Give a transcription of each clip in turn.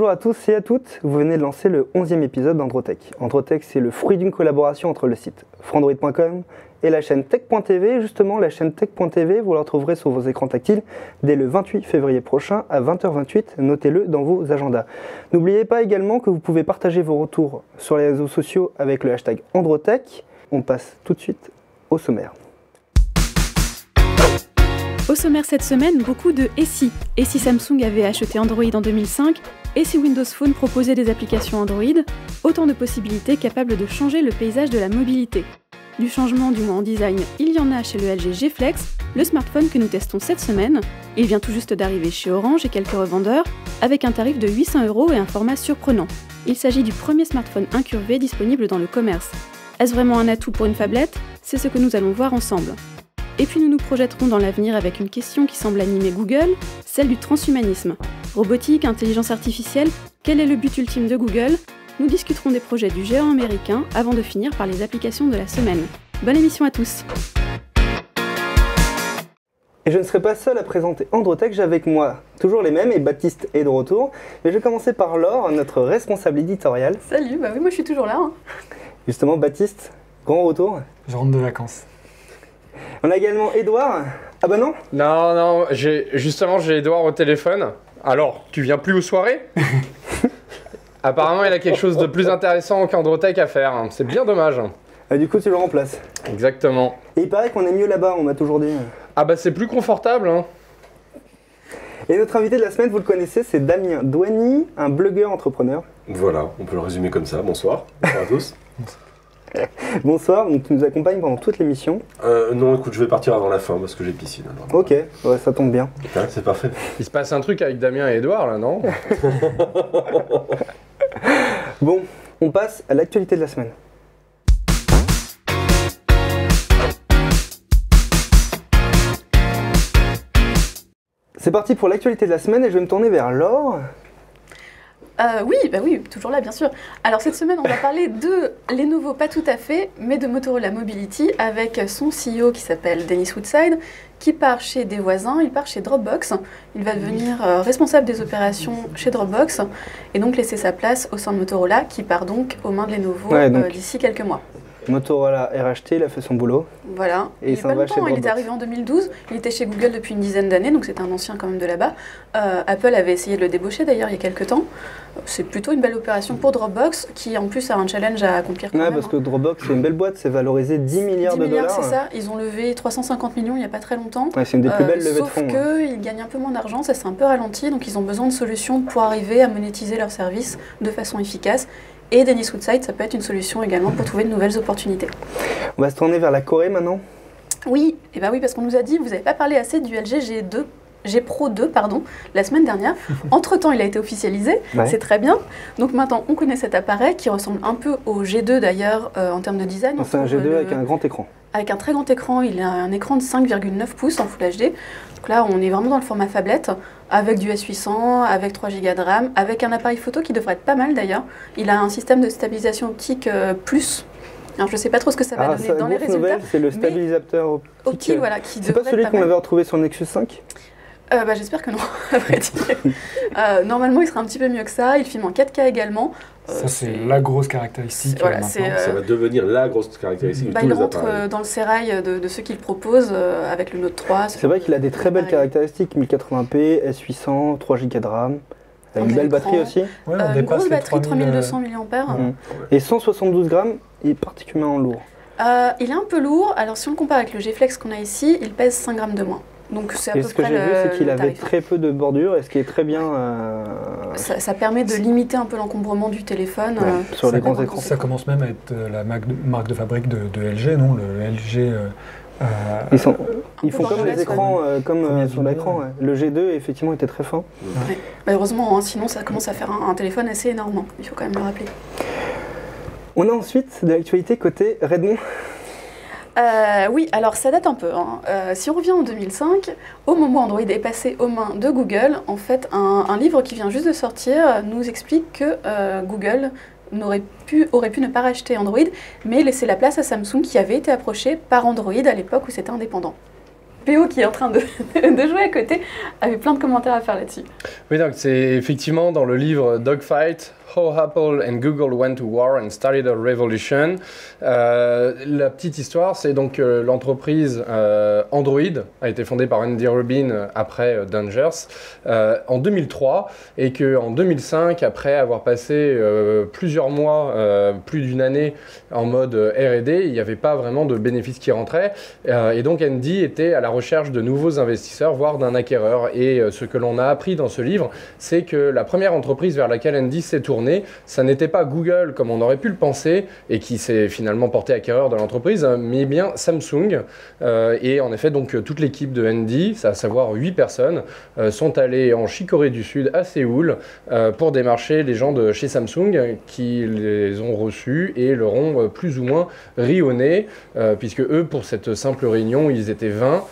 Bonjour à tous et à toutes, vous venez de lancer le 11e épisode d'Androtech. Androtech, c'est le fruit d'une collaboration entre le site frandroid.com et la chaîne tech.tv. Justement, la chaîne tech.tv, vous la retrouverez sur vos écrans tactiles dès le 28 février prochain à 20h28. Notez-le dans vos agendas. N'oubliez pas également que vous pouvez partager vos retours sur les réseaux sociaux avec le hashtag Androtech. On passe tout de suite au sommaire. Au sommaire cette semaine, beaucoup de « et si ». Et si Samsung avait acheté Android en 2005 ? Et si Windows Phone proposait des applications Android ? Autant de possibilités capables de changer le paysage de la mobilité. Du changement, du moins en design, il y en a chez le LG G Flex, le smartphone que nous testons cette semaine. Il vient tout juste d'arriver chez Orange et quelques revendeurs, avec un tarif de 800 € et un format surprenant. Il s'agit du premier smartphone incurvé disponible dans le commerce. Est-ce vraiment un atout pour une phablette ? C'est ce que nous allons voir ensemble. Et puis nous nous projetterons dans l'avenir avec une question qui semble animer Google, celle du transhumanisme. Robotique, intelligence artificielle, quel est le but ultime de Google ? Nous discuterons des projets du géant américain avant de finir par les applications de la semaine. Bonne émission à tous. Et je ne serai pas seul à présenter Androtech, j'ai avec moi toujours les mêmes, et Baptiste est de retour. Mais je vais commencer par Laure, notre responsable éditoriale. Salut, bah oui, moi je suis toujours là. Justement, Baptiste, grand retour. Je rentre de vacances. On a également Edouard. Ah bah non ? Non, j'ai Edouard au téléphone. Alors, tu viens plus aux soirées ? Apparemment, il a quelque chose de plus intéressant qu'Androtech à faire. C'est bien dommage. Ah, du coup, tu le remplaces. Exactement. Et il paraît qu'on est mieux là-bas, on m'a toujours dit. Ah bah c'est plus confortable, hein. Et notre invité de la semaine, vous le connaissez, c'est Damien Douany, un blogueur entrepreneur. Voilà, on peut le résumer comme ça. Bonsoir. Bonsoir à tous. Bonsoir, donc tu nous accompagnes pendant toute l'émission. Non, écoute, je vais partir avant la fin parce que j'ai piscine. Alors. Ok, ouais, ça tombe bien. Ouais, c'est parfait. Il se passe un truc avec Damien et Edouard là, non ? Bon, on passe à l'actualité de la semaine. C'est parti pour l'actualité de la semaine et je vais me tourner vers Laure. Oui, toujours là, bien sûr. Alors cette semaine, on va parler de Lenovo, pas tout à fait, mais de Motorola Mobility, avec son CEO qui s'appelle Dennis Woodside, qui part chez des voisins, il part chez Dropbox. Il va devenir responsable des opérations chez Dropbox, et donc laisser sa place au sein de Motorola, qui part donc aux mains de Lenovo d'ici quelques mois. Motorola est racheté, il a fait son boulot. Voilà, et il s'en va chez Dropbox. Il était arrivé en 2012, il était chez Google depuis une dizaine d'années, donc c'est un ancien quand même de là-bas. Apple avait essayé de le débaucher d'ailleurs il y a quelques temps. C'est plutôt une belle opération pour Dropbox, qui en plus a un challenge à accomplir quand même. Parce que Dropbox c'est une belle boîte, c'est valorisé 10 milliards de dollars. C'est ça, ils ont levé 350 millions il n'y a pas très longtemps. Ouais, c'est une des plus belles levées de fonds. Sauf qu'ils gagnent un peu moins d'argent, ça s'est un peu ralenti, donc ils ont besoin de solutions pour arriver à monétiser leurs services de façon efficace. Et Dennis Woodside, ça peut être une solution également pour trouver de nouvelles opportunités. On va se tourner vers la Corée maintenant. Oui, parce qu'on nous a dit, vous n'avez pas parlé assez du LG G Pro 2, la semaine dernière. Entre-temps, il a été officialisé, c'est très bien. Donc maintenant, on connaît cet appareil qui ressemble un peu au G2 d'ailleurs en termes de design. C'est un G2 avec un grand écran. Avec un très grand écran, il a un écran de 5,9 pouces en Full HD. Donc là, on est vraiment dans le format phablette, avec du S800, avec 3 Go de RAM, avec un appareil photo qui devrait être pas mal d'ailleurs. Il a un système de stabilisation optique plus. Alors je ne sais pas trop ce que ça va donner dans les résultats. C'est le stabilisateur optique. Voilà, qui c'est pas celui qu'on avait retrouvé sur Nexus 5 ? J'espère que non, à vrai dire. Normalement, il sera un petit peu mieux que ça. Il filme en 4K également. Ça, c'est la grosse caractéristique maintenant. Ça va devenir la grosse caractéristique de tous les appareils. Il rentre dans le sérail de ceux qu'il propose avec le Note 3. C'est vrai qu'il a des très belles caractéristiques. 1080p, S800, 3 Go de RAM. Une belle batterie aussi. Ouais, une grosse batterie, 3200 mAh. Et 172 grammes, il est particulièrement lourd. Il est un peu lourd. Alors si on le compare avec le G Flex qu'on a ici, il pèse 5 grammes de moins. Donc c'est à peu près. Ce que j'ai vu, c'est qu'il avait très peu de bordure, et ce qui est très bien. Ça permet de limiter un peu l'encombrement du téléphone sur les grands écrans. Ça commence même à être la marque de fabrique de LG, non ? Le LG. Ils font comme les écrans, sur l'écran. Ouais. Le G2 effectivement était très fin. Ouais. Heureusement, sinon ça commence à faire un téléphone assez énorme. Il faut quand même le rappeler. On a ensuite de l'actualité côté Redmond. Oui, alors ça date un peu. Si on revient en 2005, au moment où Android est passé aux mains de Google, en fait, un livre qui vient juste de sortir nous explique que Google aurait pu ne pas racheter Android, mais laisser la place à Samsung qui avait été approché par Android à l'époque où c'était indépendant. PO qui est en train de jouer à côté avait plein de commentaires à faire là-dessus. Oui, donc c'est effectivement dans le livre Dogfight, How Apple and Google Went to War and Started a Revolution. La petite histoire, c'est donc l'entreprise Android a été fondée par Andy Rubin après Dangers en 2003 et qu'en 2005, après avoir passé plusieurs mois, plus d'une année en mode R&D, il n'y avait pas vraiment de bénéfices qui rentraient et donc Andy était à la recherche de nouveaux investisseurs, voire d'un acquéreur. Et ce que l'on a appris dans ce livre, c'est que la première entreprise vers laquelle Andy s'est tourné, ça n'était pas Google comme on aurait pu le penser et qui s'est finalement porté acquéreur de l'entreprise, mais bien Samsung. Et en effet, donc toute l'équipe de Andy, à savoir 8 personnes, sont allées en Corée du Sud à Séoul pour démarcher les gens de chez Samsung qui les ont reçus et leur ont plus ou moins ri au nez, puisque eux, pour cette simple réunion, ils étaient 20.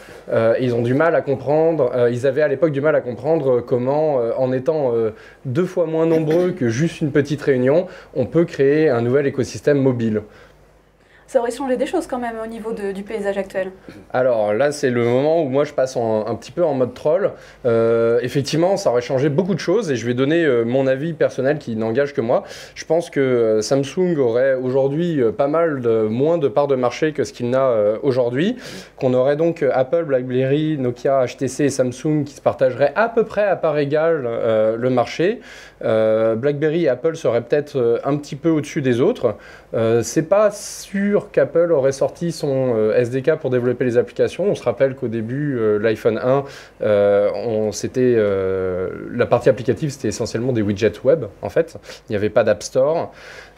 Ils ont du mal à comprendre, ils avaient à l'époque du mal à comprendre comment, en étant 2 fois moins nombreux que juste une petite réunion, on peut créer un nouvel écosystème mobile. Ça aurait changé des choses quand même au niveau du paysage actuel. Alors là, c'est le moment où moi je passe un petit peu en mode troll. Effectivement, ça aurait changé beaucoup de choses et je vais donner mon avis personnel qui n'engage que moi. Je pense que Samsung aurait aujourd'hui pas mal moins de parts de marché que ce qu'il n'a aujourd'hui. Qu'on aurait donc Apple, BlackBerry, Nokia, HTC et Samsung qui se partageraient à peu près à part égale le marché. BlackBerry et Apple seraient peut-être un petit peu au-dessus des autres. C'est pas sûr qu'Apple aurait sorti son SDK pour développer les applications. On se rappelle qu'au début, l'iPhone 1, la partie applicative, c'était essentiellement des widgets web, en fait. Il n'y avait pas d'App Store.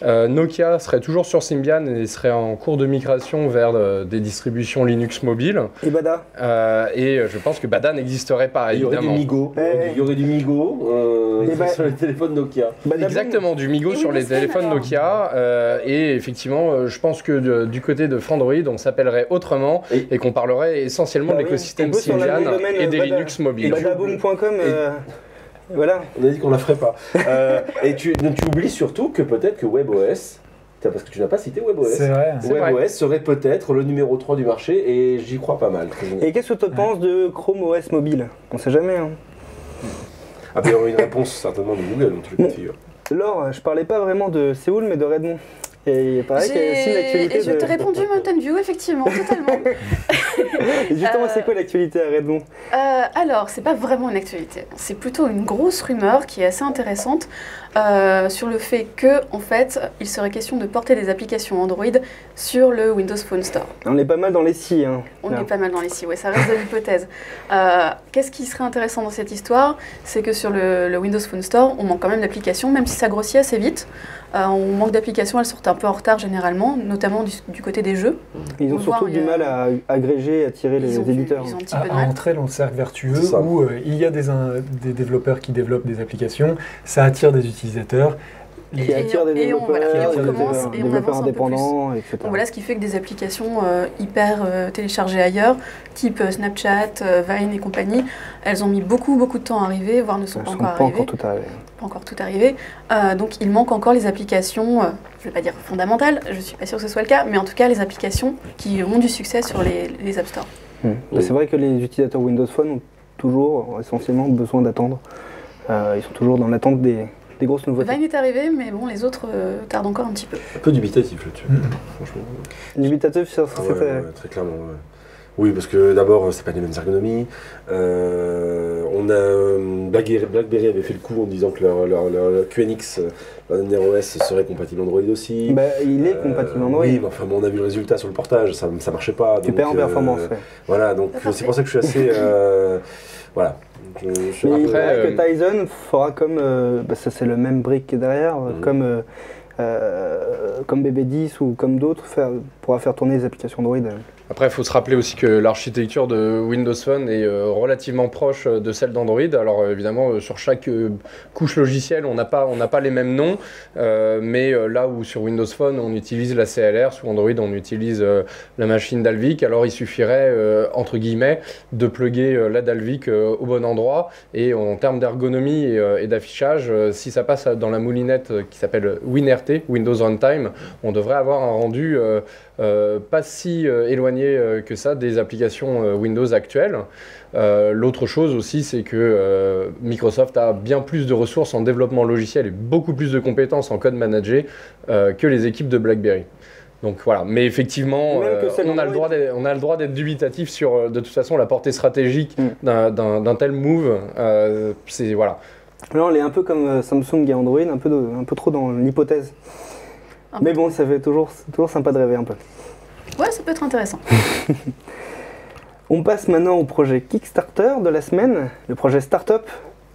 Nokia serait toujours sur Symbian et serait en cours de migration vers des distributions Linux mobiles. Et Bada et je pense que Bada n'existerait pas, évidemment. Il y aurait du Migo sur les téléphones Nokia. Exactement, du Migo sur les téléphones Nokia. Et effectivement, je pense que du côté de Frandroid, on s'appellerait autrement et qu'on parlerait essentiellement de l'écosystème Symbian et des Linux mobiles. Badaboom.com, voilà. On a dit qu'on la ferait pas. Et tu oublies surtout que peut-être que WebOS, parce que tu n'as pas cité WebOS. C'est vrai. WebOS serait peut-être le numéro 3 du marché et j'y crois pas mal. Et qu'est-ce que tu penses de Chrome OS mobile? On sait jamais. Hein. Ah, ben, il y aurait une réponse certainement de Google dans tous les cas de figure. Laure, je parlais pas vraiment de Séoul mais de Redmond. Et il paraît qu'il y a aussi l'actualité. Et je t'ai répondu Mountain View, effectivement, totalement. Et justement, c'est quoi l'actualité à Redmond? Alors, c'est pas vraiment une actualité. C'est plutôt une grosse rumeur qui est assez intéressante sur le fait que, en fait, il serait question de porter des applications Android sur le Windows Phone Store. On est pas mal dans les si. Hein. On est pas mal dans les si, ouais, ça reste de l'hypothèse. Qu'est-ce qui serait intéressant dans cette histoire? C'est que sur le Windows Phone Store, on manque quand même d'applications, même si ça grossit assez vite. On manque d'applications, elles sortent un peu en retard généralement, notamment du côté des jeux. Ils ont surtout du mal à agréger, à attirer les éditeurs. Ils ont un petit peu de à mal. entrer dans le cercle vertueux où il y a des développeurs qui développent des applications, ça attire des utilisateurs. Qui attire des développeurs, des développeurs indépendants, etc. Donc voilà ce qui fait que des applications hyper téléchargées ailleurs, type Snapchat, Vine et compagnie, elles ont mis beaucoup de temps à arriver, voire ne sont pas encore arrivées. Pas encore tout arrivé. Donc il manque encore les applications, je ne vais pas dire fondamentales, je ne suis pas sûre que ce soit le cas, mais en tout cas les applications qui ont du succès sur les App Store. C'est vrai que les utilisateurs Windows Phone ont toujours essentiellement besoin d'attendre. Ils sont toujours dans l'attente des grosses nouveautés. Vine est arrivé, mais bon, les autres tardent encore un petit peu. Un peu dubitatif là-dessus, franchement. Dubitatif sur ce très clairement. Ouais. Oui, parce que d'abord, c'est pas les mêmes ergonomies. On a BlackBerry avait fait le coup en disant que leur QNX, leur dernier OS, serait compatible Android aussi. Bah, il est compatible Android. Oui, mais enfin, bon, on a vu le résultat sur le portage, ça marchait pas. Tu perds en performance. Ouais. Voilà, donc c'est pour ça que je suis assez. Voilà. Mais après, que Tizen fera comme. Ça, c'est le même brick derrière, comme BB10 ou comme d'autres, pourra faire tourner les applications Android. Après, il faut se rappeler aussi que l'architecture de Windows Phone est relativement proche de celle d'Android. Alors évidemment, sur chaque couche logicielle, on n'a pas les mêmes noms, mais là où sur Windows Phone, on utilise la CLR, sous Android, on utilise la machine Dalvik. Alors il suffirait, entre guillemets, de plugger la Dalvik au bon endroit. Et en termes d'ergonomie et d'affichage, si ça passe dans la moulinette qui s'appelle WinRT, Windows Runtime, on devrait avoir un rendu pas si éloigné éloigné que ça des applications Windows actuelles. L'autre chose aussi, c'est que Microsoft a bien plus de ressources en développement logiciel et beaucoup plus de compétences en code manager que les équipes de BlackBerry. Donc voilà, mais effectivement, on a le droit d'être dubitatif sur, de toute façon, la portée stratégique d'un tel move. C'est voilà. Là, on est un peu comme Samsung et Android, un peu trop dans l'hypothèse. Mais bon, ça fait toujours sympa de rêver un peu. Ouais, ça peut être intéressant. On passe maintenant au projet Kickstarter de la semaine, le projet Startup.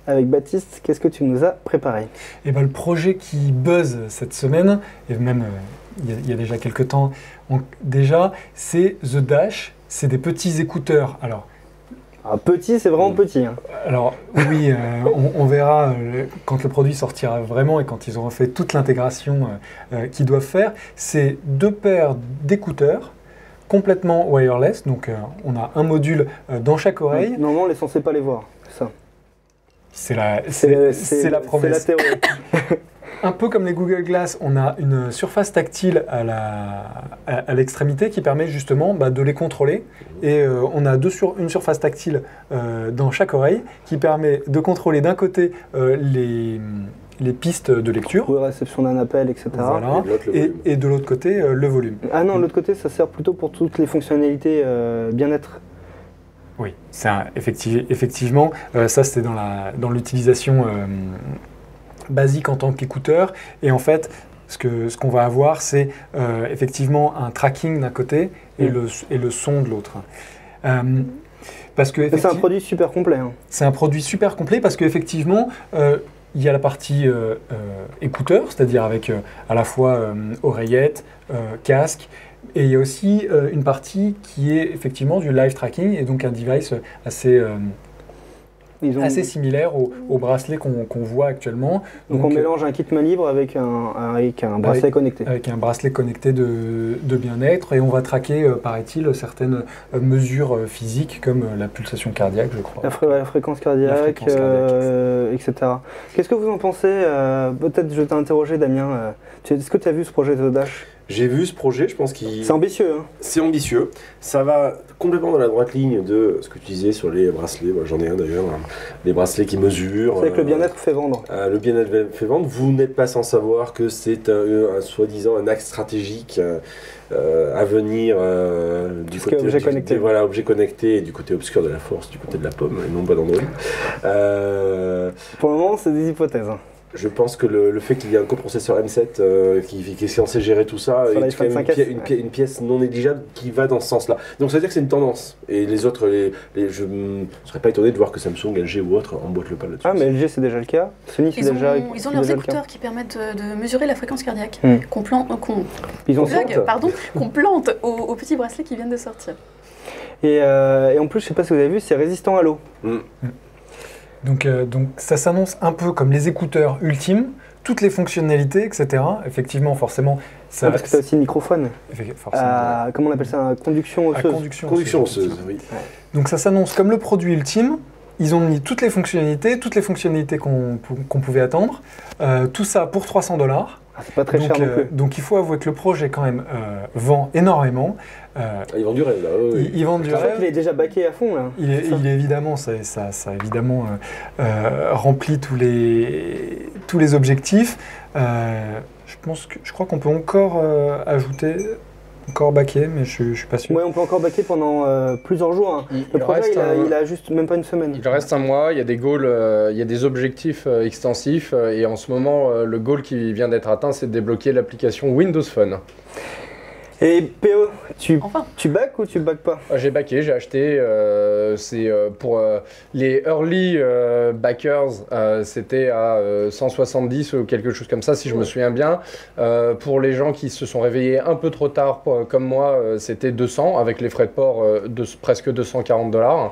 Avec Baptiste, qu'est-ce que tu nous as préparé? Et ben, le projet qui buzz cette semaine, et même il y a déjà quelques temps déjà, c'est The Dash. C'est des petits écouteurs. Alors, petit, c'est vraiment petit. Hein. Alors oui, on verra quand le produit sortira vraiment et quand ils auront fait toute l'intégration qu'ils doivent faire. C'est 2 paires d'écouteurs complètement wireless. Donc on a un module dans chaque oreille. Normalement, on n'est censé pas les voir. Ça. C'est la promesse. C'est la théorie. Un peu comme les Google Glass, on a une surface tactile à l'extrémité qui permet justement de les contrôler. Et on a une surface tactile dans chaque oreille qui permet de contrôler d'un côté les pistes de lecture. Oui, réception d'un appel, etc. Voilà. Et de l'autre côté, le volume. Ah non, de l'autre côté, ça sert plutôt pour toutes les fonctionnalités bien-être. Oui, effectivement, ça c'était dans l'utilisation basique en tant qu'écouteur. Et en fait, ce qu'on va avoir, c'est effectivement un tracking d'un côté et le son de l'autre. Parce que c'est un produit super complet. Hein. C'est un produit super complet parce qu'effectivement, il y a la partie écouteur, c'est-à-dire avec à la fois oreillette, casque. Et il y a aussi une partie qui est effectivement du live tracking et donc un device assez similaire au bracelet qu'on voit actuellement. Donc on mélange un kit main libre avec un bracelet connecté. Avec un bracelet connecté de bien-être et on va traquer, paraît-il, certaines mesures physiques comme la pulsation cardiaque, je crois. La fréquence cardiaque, etc. Qu'est-ce que vous en pensez? Peut-être je t'ai interrogé, Damien. Est-ce que tu as vu ce projet de Dash? J'ai vu ce projet, je pense qu'il... C'est ambitieux. Hein. C'est ambitieux. Ça va complètement dans la droite ligne de ce que tu disais sur les bracelets. Moi, j'en ai un d'ailleurs. Les bracelets qui mesurent. C'est que le bien-être fait vendre. Le bien-être fait vendre. Vous n'êtes pas sans savoir que c'est soi-disant un axe stratégique à venir du côté objet connecté. Voilà, objet connecté et du côté obscur de la force, du côté de la pomme, et non pas d'Android. Pour le moment, c'est des hypothèses. Hein. Je pense que le fait qu'il y ait un coprocesseur M7 qui est censé gérer tout ça est quand même une pièce non négligeable qui va dans ce sens-là. Donc ça veut dire que c'est une tendance. Et les autres, je ne serais pas étonné de voir que Samsung, LG ou autre emboîtent le pas là-dessus. Ah, mais LG c'est déjà le cas. Sony c'est déjà le cas. Ils ont leurs écouteurs qui permettent de mesurer la fréquence cardiaque qu'on plante aux petits bracelets qui viennent de sortir. Et en plus, je ne sais pas si vous avez vu, c'est résistant à l'eau. Donc ça s'annonce un peu comme les écouteurs ultimes, toutes les fonctionnalités, etc. Effectivement, forcément... Ça, parce que tu as aussi le microphone. Comment on appelle ça? Conduction osseuse. Conduction osseuse, oui. Donc ça s'annonce comme le produit ultime. Ils ont mis toutes les fonctionnalités qu'on pouvait attendre. Tout ça pour $300. C'est pas très cher non plus. Donc il faut avouer que le projet quand même vend énormément. Ils vendent du rêve là. Oui. Ils vendent du rêve. Il est déjà backé à fond là. Il est évidemment, ça a évidemment rempli tous les objectifs. Je crois qu'on peut encore ajouter. Encore backé, mais je suis pas sûr. Oui, on peut encore backer pendant plusieurs jours. Hein. Le projet, il a juste même pas une semaine. Il reste un mois, il y a des goals, il y a des objectifs extensifs, et en ce moment, le goal qui vient d'être atteint, c'est de débloquer l'application Windows Phone. Et PO, tu back ou tu back pas? J'ai backé, j'ai acheté. C'est pour les early backers, c'était à 170 ou quelque chose comme ça, si je me souviens bien. Pour les gens qui se sont réveillés un peu trop tard, comme moi, c'était 200 avec les frais de port de presque $240.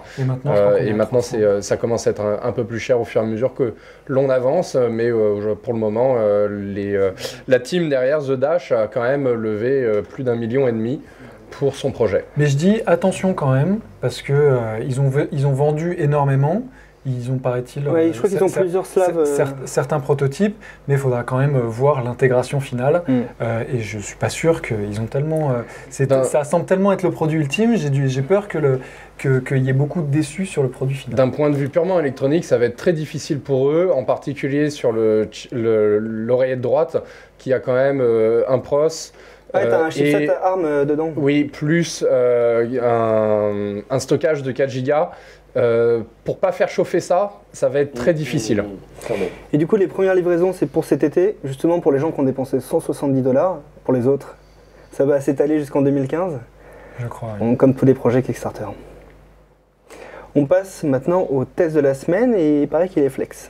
Et maintenant, ça commence à être un peu plus cher au fur et à mesure que l'on avance. Mais pour le moment, la team derrière The Dash a quand même levé plus d'1,5 million pour son projet. Mais je dis attention quand même, parce que ils ont vendu énormément, Ils ont, paraît-il, Ouais, je crois qu'ils ont plusieurs slaves. certains prototypes, mais il faudra quand même voir l'intégration finale. Et je suis pas sûr qu'ils ont tellement. Ça semble tellement être le produit ultime. J'ai peur qu'il y ait beaucoup de déçus sur le produit final. D'un point de vue purement électronique, ça va être très difficile pour eux, en particulier sur l'oreillette droite, qui a quand même un pros. Ah, t'as un chipset ARM dedans. Oui, plus un stockage de 4 Go. Pour pas faire chauffer ça, ça va être très difficile. Et du coup, les premières livraisons, c'est pour cet été, justement pour les gens qui ont dépensé $170. Pour les autres, ça va s'étaler jusqu'en 2015. Je crois, oui. Comme tous les projets Kickstarter. On passe maintenant au test de la semaine et il paraît qu'il est flex.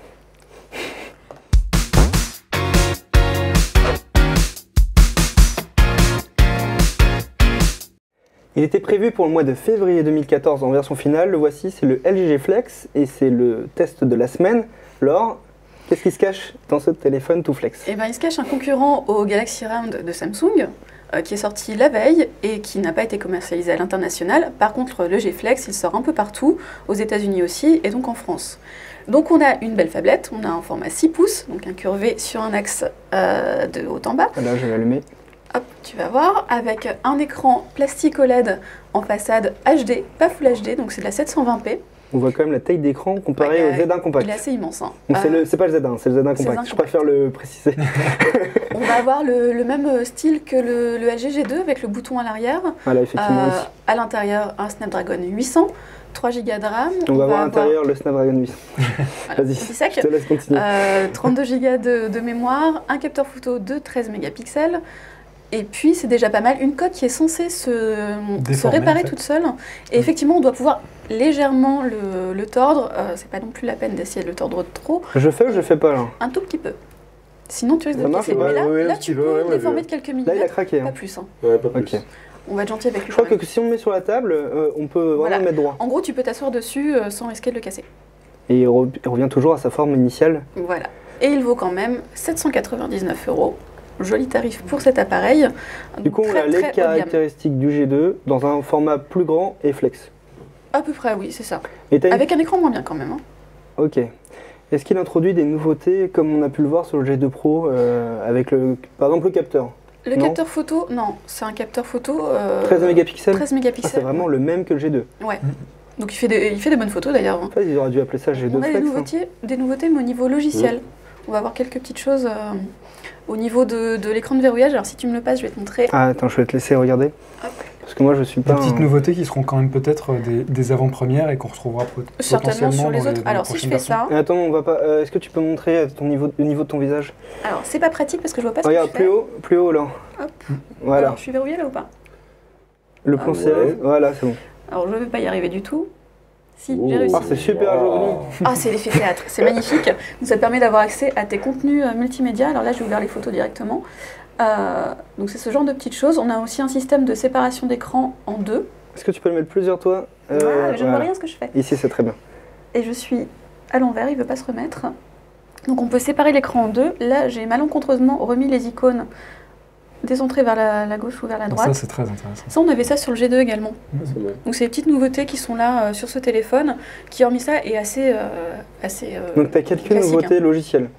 Il était prévu pour le mois de février 2014 en version finale. Le voici, c'est le LG Flex et c'est le test de la semaine. Laure, qu'est-ce qui se cache dans ce téléphone tout flex? Eh ben, il se cache un concurrent au Galaxy Round de Samsung qui est sorti la veille et qui n'a pas été commercialisé à l'international. Par contre, le G Flex, il sort un peu partout, aux États-Unis aussi et donc en France. Donc on a une belle phablette, on a un format 6 pouces, donc incurvé sur un axe de haut en bas. Là, je vais l'allumer. Hop, tu vas voir, avec un écran plastique OLED en façade HD, pas Full HD, donc c'est de la 720p. On voit quand même la taille d'écran comparée au Z1 compact. Il est assez immense. Hein. Donc c'est pas le Z1, c'est le Z1 compact. Je préfère le préciser. On va avoir le même style que le LG G2 avec le bouton à l'arrière. Voilà, effectivement. À l'intérieur, un Snapdragon 800, 3 Go de RAM. On va avoir à l'intérieur le Snapdragon 800. Voilà, Vas-y, je te laisse continuer. 32 Go de mémoire, un capteur photo de 13 mégapixels. Et puis, c'est déjà pas mal, une coque qui est censée se réparer toute seule. Et effectivement, on doit pouvoir légèrement le tordre. C'est pas non plus la peine d'essayer de le tordre trop. Je fais ou je fais pas là? Un tout petit peu. Sinon, tu risques de le casser. Mais là, tu peux le déformer de quelques millimètres. Là, il a craqué. Pas plus. Hein. Ouais, pas plus. Okay. On va être gentil avec lui. Je crois que si on le met sur la table, on peut vraiment le mettre droit. En gros, tu peux t'asseoir dessus sans risquer de le casser. Et il revient toujours à sa forme initiale. Voilà. Et il vaut quand même 799 €. Joli tarif pour cet appareil. Du coup, on a les caractéristiques du G2 dans un format plus grand et flex. À peu près, oui, c'est ça. Et avec un écran moins bien quand même. Hein. Ok. Est-ce qu'il introduit des nouveautés comme on a pu le voir sur le G2 Pro avec par exemple le capteur? Le capteur photo, non, c'est un capteur photo. 13 mégapixels 13 mégapixels. Ah, c'est vraiment le même que le G2. Ouais. Donc il fait des bonnes photos d'ailleurs. En fait, ils auraient dû appeler ça G2 on a Flex. Des nouveautés, mais au niveau logiciel. On va voir quelques petites choses au niveau de l'écran de verrouillage. Alors si tu me le passes, je vais te montrer. Ah, attends, je vais te laisser regarder. Hop. Parce que moi, je suis pas. Des petites nouveautés qui seront quand même peut-être des avant-premières et qu'on retrouvera certainement sur les autres. Alors si je fais ça. Attends, on va pas. Est-ce que tu peux montrer le niveau de ton visage? Alors c'est pas pratique parce que je vois pas ce Regarde, que je fais. plus haut là. Hop. Voilà. Alors, je suis verrouillée là ou pas? Le plan serré. Voilà, c'est bon. Alors je ne vais pas y arriver du tout. Si, j'ai réussi. Ah, c'est super joli. Ah, c'est l'effet théâtre, c'est magnifique. Donc, ça te permet d'avoir accès à tes contenus multimédia. Alors là, je vais ouvrir les photos directement. Donc c'est ce genre de petites choses. On a aussi un système de séparation d'écran en deux. Est-ce que tu peux le mettre plus sur toi? Je ne vois rien ce que je fais. Ici, c'est très bien. Et je suis à l'envers, il ne veut pas se remettre. Donc on peut séparer l'écran en deux. Là, j'ai malencontreusement remis les icônes décentrées vers la gauche ou vers la droite. Ça, c'est très intéressant. Ça, on avait ça sur le G2 également. Donc c'est les petites nouveautés qui sont là sur ce téléphone, qui hormis ça est assez donc tu as quelques classique, nouveautés logicielles.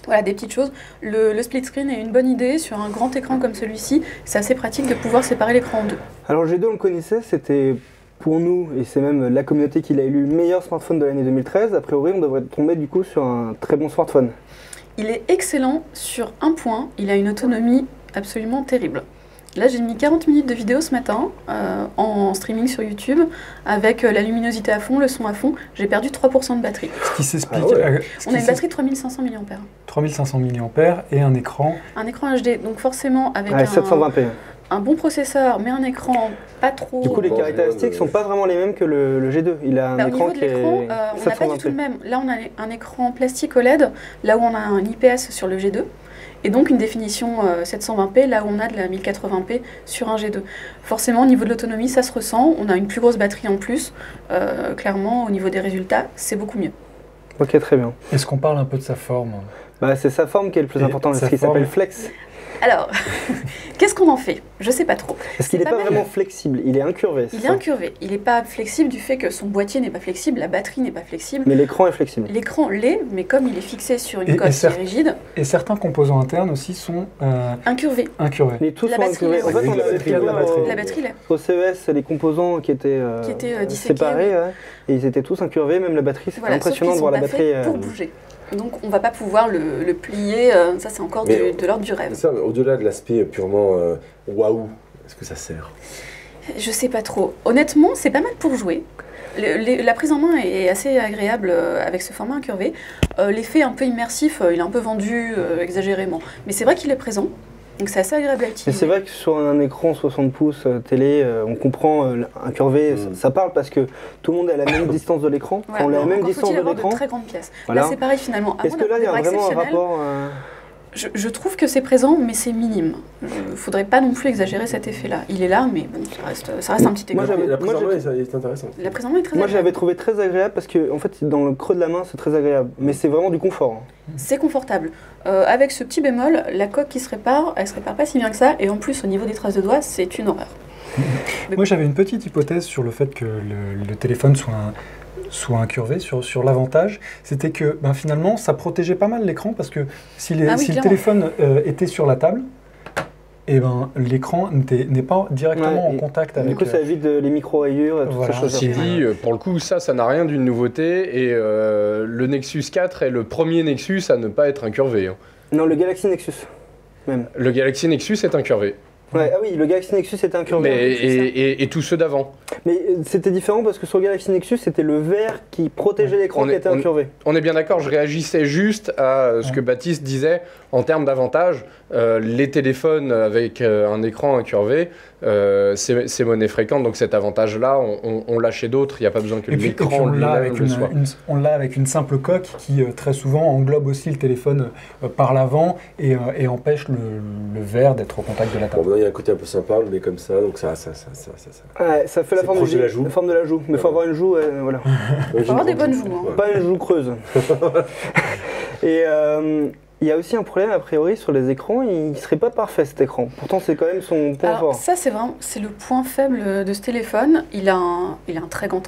Voilà, des petites choses. Le split screen est une bonne idée. Sur un grand écran comme celui-ci, c'est assez pratique de pouvoir séparer l'écran en deux. Alors G2, on le connaissait, c'était pour nous, et c'est même la communauté qui l'a élu le meilleur smartphone de l'année 2013. A priori, on devrait tomber du coup sur un très bon smartphone. Il est excellent sur un point, il a une autonomie absolument terrible. Là, j'ai mis 40 minutes de vidéo ce matin en streaming sur YouTube avec la luminosité à fond, le son à fond. J'ai perdu 3% de batterie. Ce qui s'explique. On a une batterie de 3500 mAh. 3500 mAh et un écran. Un écran HD, donc forcément avec 720p. Un bon processeur, mais un écran pas trop. Du coup, les caractéristiques sont pas vraiment les mêmes que le G2. Il a un écran qui est 720p. On n'a pas du tout le même. Là, on a un écran plastique OLED, là où on a un IPS sur le G2. Et donc une définition 720p, là où on a de la 1080p sur un G2. Forcément, au niveau de l'autonomie, ça se ressent. On a une plus grosse batterie en plus. Clairement, au niveau des résultats, c'est beaucoup mieux. Ok, très bien. Est-ce qu'on parle un peu de sa forme? C'est sa forme qui est le plus important, c'est ce qui s'appelle Flex. Alors, qu'est-ce qu'on en fait? Je sais pas trop. Est-ce qu'il n'est pas mal. vraiment flexible? Il est incurvé. Il est incurvé. Il n'est pas flexible du fait que son boîtier n'est pas flexible, la batterie n'est pas flexible. Mais l'écran est flexible. L'écran l'est, mais comme il est fixé sur une Et coque qui est certes- rigide, Et certains composants internes aussi sont incurvé. incurvés. Mais tous La sont batterie, incurvés. En ouais. fait, on La avait batterie, pu la voir batterie. La batterie l'est. au CES les composants qui étaient disséqués, séparés, ouais, et ils étaient tous incurvés, même la batterie. C'était Voilà, impressionnant sauf de voir qu'ils la sont batterie. pas faits pour bouger. Donc on va pas pouvoir le plier, ça c'est encore Mais- de l'ordre du rêve. Ça, au-delà de l'aspect purement waouh, est-ce que ça sert? Je sais pas trop. Honnêtement, c'est pas mal pour jouer. La prise en main est assez agréable avec ce format incurvé. L'effet un peu immersif, il est un peu vendu exagérément. Mais c'est vrai qu'il est présent, donc c'est assez agréable à Mais utiliser. c'est vrai que sur un écran 60 pouces télé, on comprend incurvé, ça parle parce que tout le monde est à la même distance de l'écran. Ouais, Quand on est à la même encore distance faut-il de avoir l'écran. de très grandes pièces. Voilà. Là c'est pareil finalement. Est-ce que là il y a Avant d'avoir des vraiment un bras exceptionnels, rapport je trouve que c'est présent, mais c'est minime. Il faudrait pas non plus exagérer cet effet-là. Il est là, mais bon, ça reste un petit Moi, écran. j'avais- La prise en moi, main est intéressante. La prise en main est très Moi je agréable. l'avais trouvé très agréable parce que en fait dans le creux de la main c'est très agréable. Mais c'est vraiment du confort. C'est confortable. Avec ce petit bémol, la coque qui se répare, elle se répare pas si bien que ça, et en plus au niveau des traces de doigts, c'est une horreur. Moi, j'avais une petite hypothèse sur le fait que le téléphone soit incurvé sur l'avantage. C'était que finalement, ça protégeait pas mal l'écran parce que si le clairement. téléphone était sur la table, et l'écran n'est pas directement Ouais, en contact Du avec... coup ça évite les micro-rayures et toutes voilà. ces choses. Ceci dit, pour le coup, ça n'a rien d'une nouveauté. Et le Nexus 4 est le premier Nexus à ne pas être incurvé. Hein. Non, le Galaxy Nexus. Même. Le Galaxy Nexus est incurvé. Ouais, ah oui, le Galaxy Nexus était incurvé. Et tous ceux d'avant. Mais c'était différent parce que sur le Galaxy Nexus, c'était le verre qui protégeait l'écran qui était incurvé. On est bien d'accord, je réagissais juste à ce que Baptiste disait en termes d'avantages. Les téléphones avec un écran incurvé, c'est monnaie fréquente, donc cet avantage-là, on l'a chez d'autres, il n'y a pas besoin que Et puis l'écran lui-même le soit. on l'a avec une simple coque qui très souvent englobe aussi le téléphone par l'avant et empêche le verre d'être au contact de la Bon, table. maintenant il y a un côté un peu sympa, on le met comme ça, donc ça. Ouais, ça fait la C'est forme proche de la du- joue. la forme de la joue. Mais il faut avoir une joue, voilà. Il faut avoir des bonnes joues. Hein. Ouais. Pas une joue creuse. Et il y a aussi un problème a priori sur les écrans, il ne serait pas parfait cet écran. Pourtant c'est quand même son point Alors, fort. ça, c'est le point faible de ce téléphone. Il a un très grand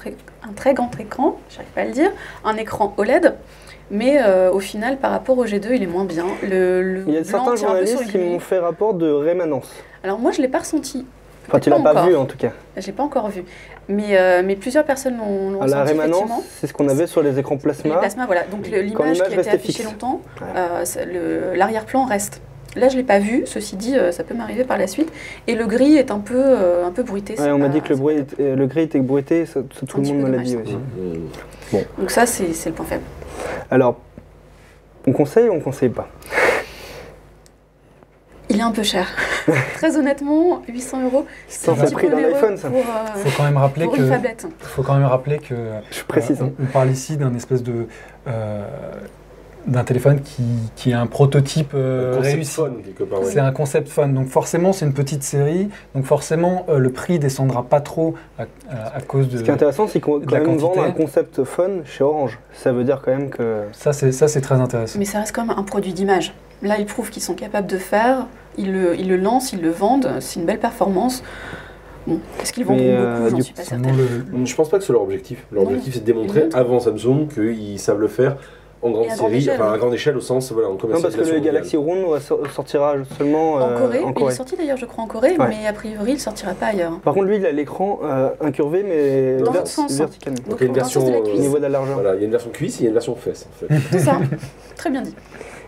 écran, j'arrive pas à le dire, un écran OLED, mais au final, par rapport au G2, il est moins bien. Le Il y a blanc certains tient un peu sur journalistes le qui gris. m'ont fait rapport de rémanence. Alors moi, je l'ai pas ressenti. Enfin, tu l'as pas encore. vu en tout cas. Je l'ai pas encore vu, mais plusieurs personnes l'ont À la ressenti rémanence, effectivement. c'est ce qu'on avait sur les écrans Les plasma. plasmas, voilà. Donc Quand l'image l'image qui a été restait affichée fixe. longtemps, Ouais. l'arrière-plan reste. Là, je l'ai pas vu. Ceci dit, ça peut m'arriver par la suite. Et le gris est un peu bruité. Ouais, on m'a dit que le gris était bruité, tout Un le petit monde peu me l'a dit dommage, aussi. Donc ça, c'est le point faible. Alors, on conseille ou on conseille pas? Il est un peu cher. Très honnêtement, 800 €, c'est Ça, un c'est le petit prix peu d'un onéreux iPhone, ça. pour, Faut quand même rappeler pour que une tablette. faut quand même rappeler que Je précise. on parle ici d'un espèce de d'un téléphone qui est un prototype réussi. Fun, quelque part. C'est un concept fun, donc forcément c'est une petite série, donc forcément le prix descendra pas trop à cause de... Ce qui est intéressant, c'est qu'on de quand la même quantité. vend un concept fun chez Orange. Ça veut dire quand même que... Ça c'est très intéressant. Mais ça reste quand même un produit d'image. Là, ils prouvent qu'ils sont capables de faire. Ils le lancent, ils le vendent. C'est une belle performance. Bon, est-ce qu'ils vendront Mais, beaucoup? J'en du suis pas Sinon, certaine. Je pense pas que c'est leur objectif. Leur Non. objectif, c'est de démontrer avant Samsung qu'ils savent le faire en grande Et à grande série, échelle, enfin oui. à grande échelle au sens, voilà, en Non, parce que commercialisation le mondiale. Galaxy Round sortira seulement En Corée, en il est Corée. sorti d'ailleurs, je crois, en Corée, Ouais. mais a priori, il sortira pas ailleurs. Par contre, lui, il a l'écran incurvé, mais Dans l'autre sens. verticalement. Donc il y a une Dans le sens de la version, Au cuisse. niveau de la largeur. voilà, il y a une version cuisse et il y a une version fesse en fait. C'est ça. Très bien dit.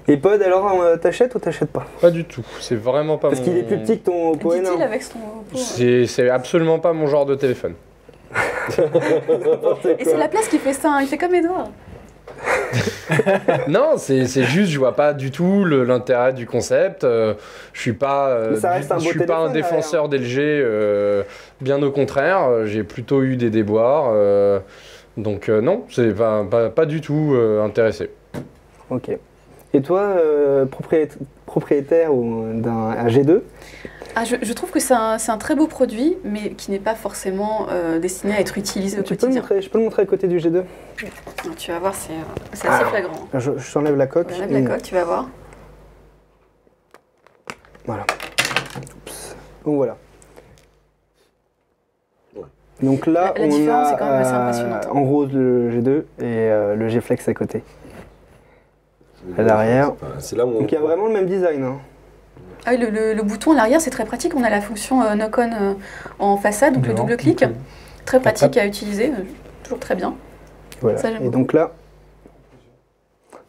Et Pod, alors, t'achètes ou t'achètes pas? Pas du tout, c'est vraiment pas Parce qu'il est plus petit que ton Oppo Dit-il N1. avec son Oppo. C'est absolument pas mon genre de téléphone. Et c'est la place qui fait ça, hein. Il fait comme Edouard. Non, c'est juste, je vois pas du tout l'intérêt du concept. Je suis pas, Mais ça reste un beau je suis pas un téléphone, défenseur d'LG. Bien au contraire, j'ai plutôt eu des déboires. Donc non, c'est pas du tout intéressé. Ok. Et toi, propriétaire d'un G2, Ah, je trouve que c'est un très beau produit, mais qui n'est pas forcément destiné à être utilisé au je peux quotidien. le montrer à côté du G2? Alors, tu vas voir, c'est assez flagrant. Je t'enlève la coque. On enlève la coque, tu vas voir. Voilà. Oups. Donc voilà. Ouais. Donc là, La on différence a est quand même assez impressionnante. en rose le G2 et le G-Flex à côté. À l'arrière. C'est là où on... Donc il y a vraiment le même design. Hein. Ah oui, le bouton à l'arrière, c'est très pratique. On a la fonction knock-on en façade, donc le Devant. double clic. Donc, Très pratique à utiliser, toujours très bien. Voilà. Ça, j'aime Et donc là,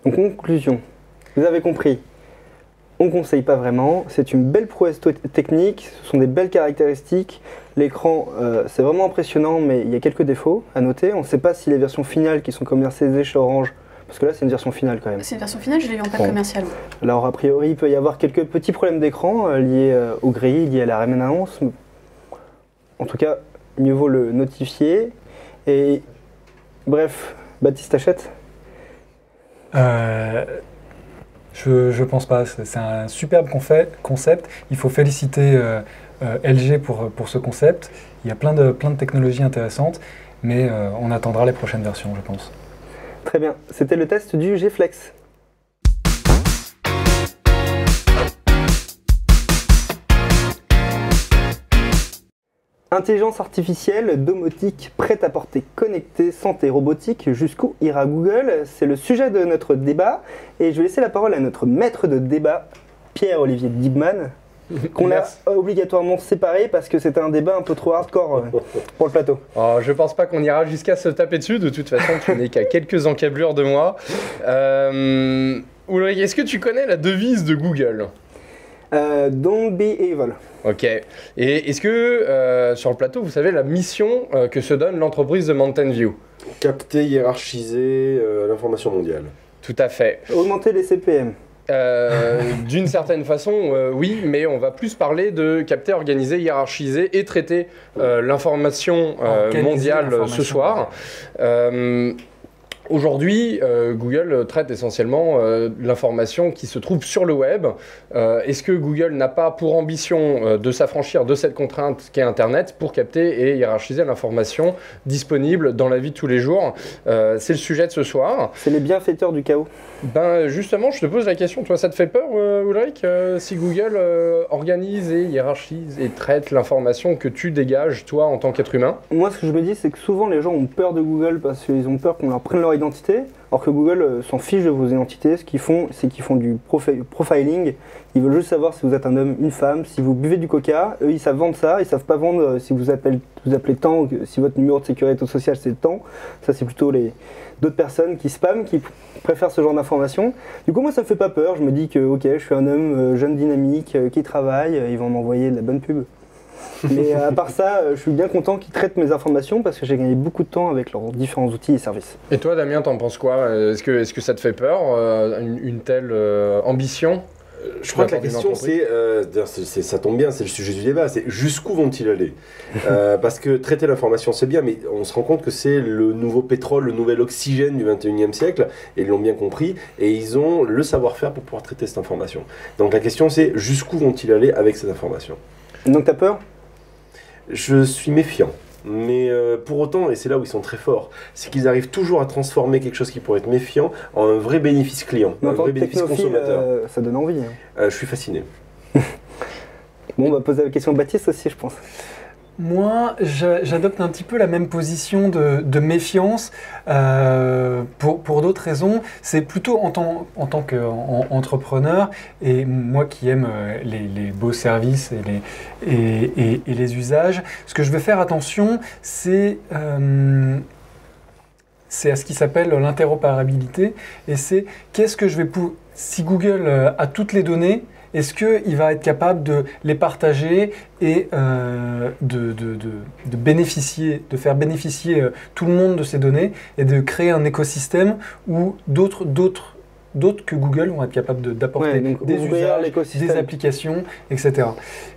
en conclusion, vous avez compris, on ne conseille pas vraiment, c'est une belle prouesse technique, ce sont des belles caractéristiques, l'écran c'est vraiment impressionnant mais il y a quelques défauts à noter, on ne sait pas si les versions finales qui sont commercialisées chez Orange, parce que là c'est une version finale quand même. C'est une version finale, je l'ai eu en pack Bon. commercial. Alors a priori il peut y avoir quelques petits problèmes d'écran liés aux grilles, liés à la rémanence, en tout cas mieux vaut le notifier, et bref, Baptiste achète. Je pense pas. C'est un superbe concept. Il faut féliciter LG pour ce concept. Il y a plein de technologies intéressantes, mais on attendra les prochaines versions, je pense. Très bien, c'était le test du G-Flex. Intelligence artificielle, domotique, prêt-à-porter connecté, santé robotique, jusqu'où ira Google? C'est le sujet de notre débat et je vais laisser la parole à notre maître de débat, Pierre-Olivier Dibman, qu'on a Merci. obligatoirement séparé parce que c'était un débat un peu trop hardcore pour le plateau. Oh, je pense pas qu'on ira jusqu'à se taper dessus. De toute façon, tu n'es qu'à quelques encablures de moi. Ulrich, est-ce que tu connais la devise de Google? Don't be evil. Ok. Et est-ce que sur le plateau, vous savez la mission que se donne l'entreprise de Mountain View? Capter, hiérarchiser l'information mondiale. Tout à fait. Augmenter les CPM. D'une certaine façon, oui, mais on va plus parler de capter, organiser, hiérarchiser et traiter l'information Organiser mondiale l'information ce soir. Aujourd'hui, Google traite essentiellement l'information qui se trouve sur le web. Est-ce que Google n'a pas pour ambition de s'affranchir de cette contrainte qu'est Internet pour capter et hiérarchiser l'information disponible dans la vie de tous les jours? C'est le sujet de ce soir. C'est les bienfaiteurs du chaos. Ben justement, je te pose la question, toi ça te fait peur, Ulrich, si Google organise et hiérarchise et traite l'information que tu dégages, toi, en tant qu'être humain? Moi, ce que je me dis, c'est que souvent les gens ont peur de Google parce qu'ils ont peur qu'on leur prenne leur identité, alors que Google s'en fiche de vos identités. Ce qu'ils font, c'est qu'ils font du profiling. Ils veulent juste savoir si vous êtes un homme, une femme, si vous buvez du coca. Eux, ils savent vendre ça. Ils savent pas vendre si vous appelez tant, ou si votre numéro de sécurité sociale c'est tant. Ça, c'est plutôt d'autres personnes qui spamment, qui préfèrent ce genre d'informations. Du coup, moi, ça me fait pas peur. Je me dis que, ok, je suis un homme jeune, dynamique, qui travaille. Ils vont m'envoyer de la bonne pub. Mais à part ça, je suis bien content qu'ils traitent mes informations parce que j'ai gagné beaucoup de temps avec leurs différents outils et services. Et toi, Damien, t'en penses quoi? Est-ce que ça te fait peur, une telle ambition? Je crois que la question c'est, ça tombe bien, c'est le sujet du débat, c'est jusqu'où vont-ils aller? Parce que traiter l'information c'est bien, mais on se rend compte que c'est le nouveau pétrole, le nouvel oxygène du 21e siècle, et ils l'ont bien compris, et ils ont le savoir-faire pour pouvoir traiter cette information. Donc la question c'est jusqu'où vont-ils aller avec cette information? Donc t'as peur? Je suis méfiant. Mais pour autant, et c'est là où ils sont très forts, c'est qu'ils arrivent toujours à transformer quelque chose qui pourrait être méfiant en un vrai bénéfice client, Mais un en tant vrai que bénéfice technophile, consommateur. ça donne envie. Hein. Je suis fasciné. Bon, on va poser la question à Baptiste aussi, je pense. Moi, j'adopte un petit peu la même position de méfiance pour d'autres raisons. C'est plutôt en tant qu'entrepreneur et moi qui aime les beaux services et les usages, ce que je vais faire attention, c'est à ce qui s'appelle l'interopérabilité et c'est qu'est-ce que je vais si Google a toutes les données, est-ce qu'il va être capable de les partager et de faire bénéficier tout le monde de ces données et de créer un écosystème où d'autres que Google vont être capables d'apporter des usages, des applications, etc.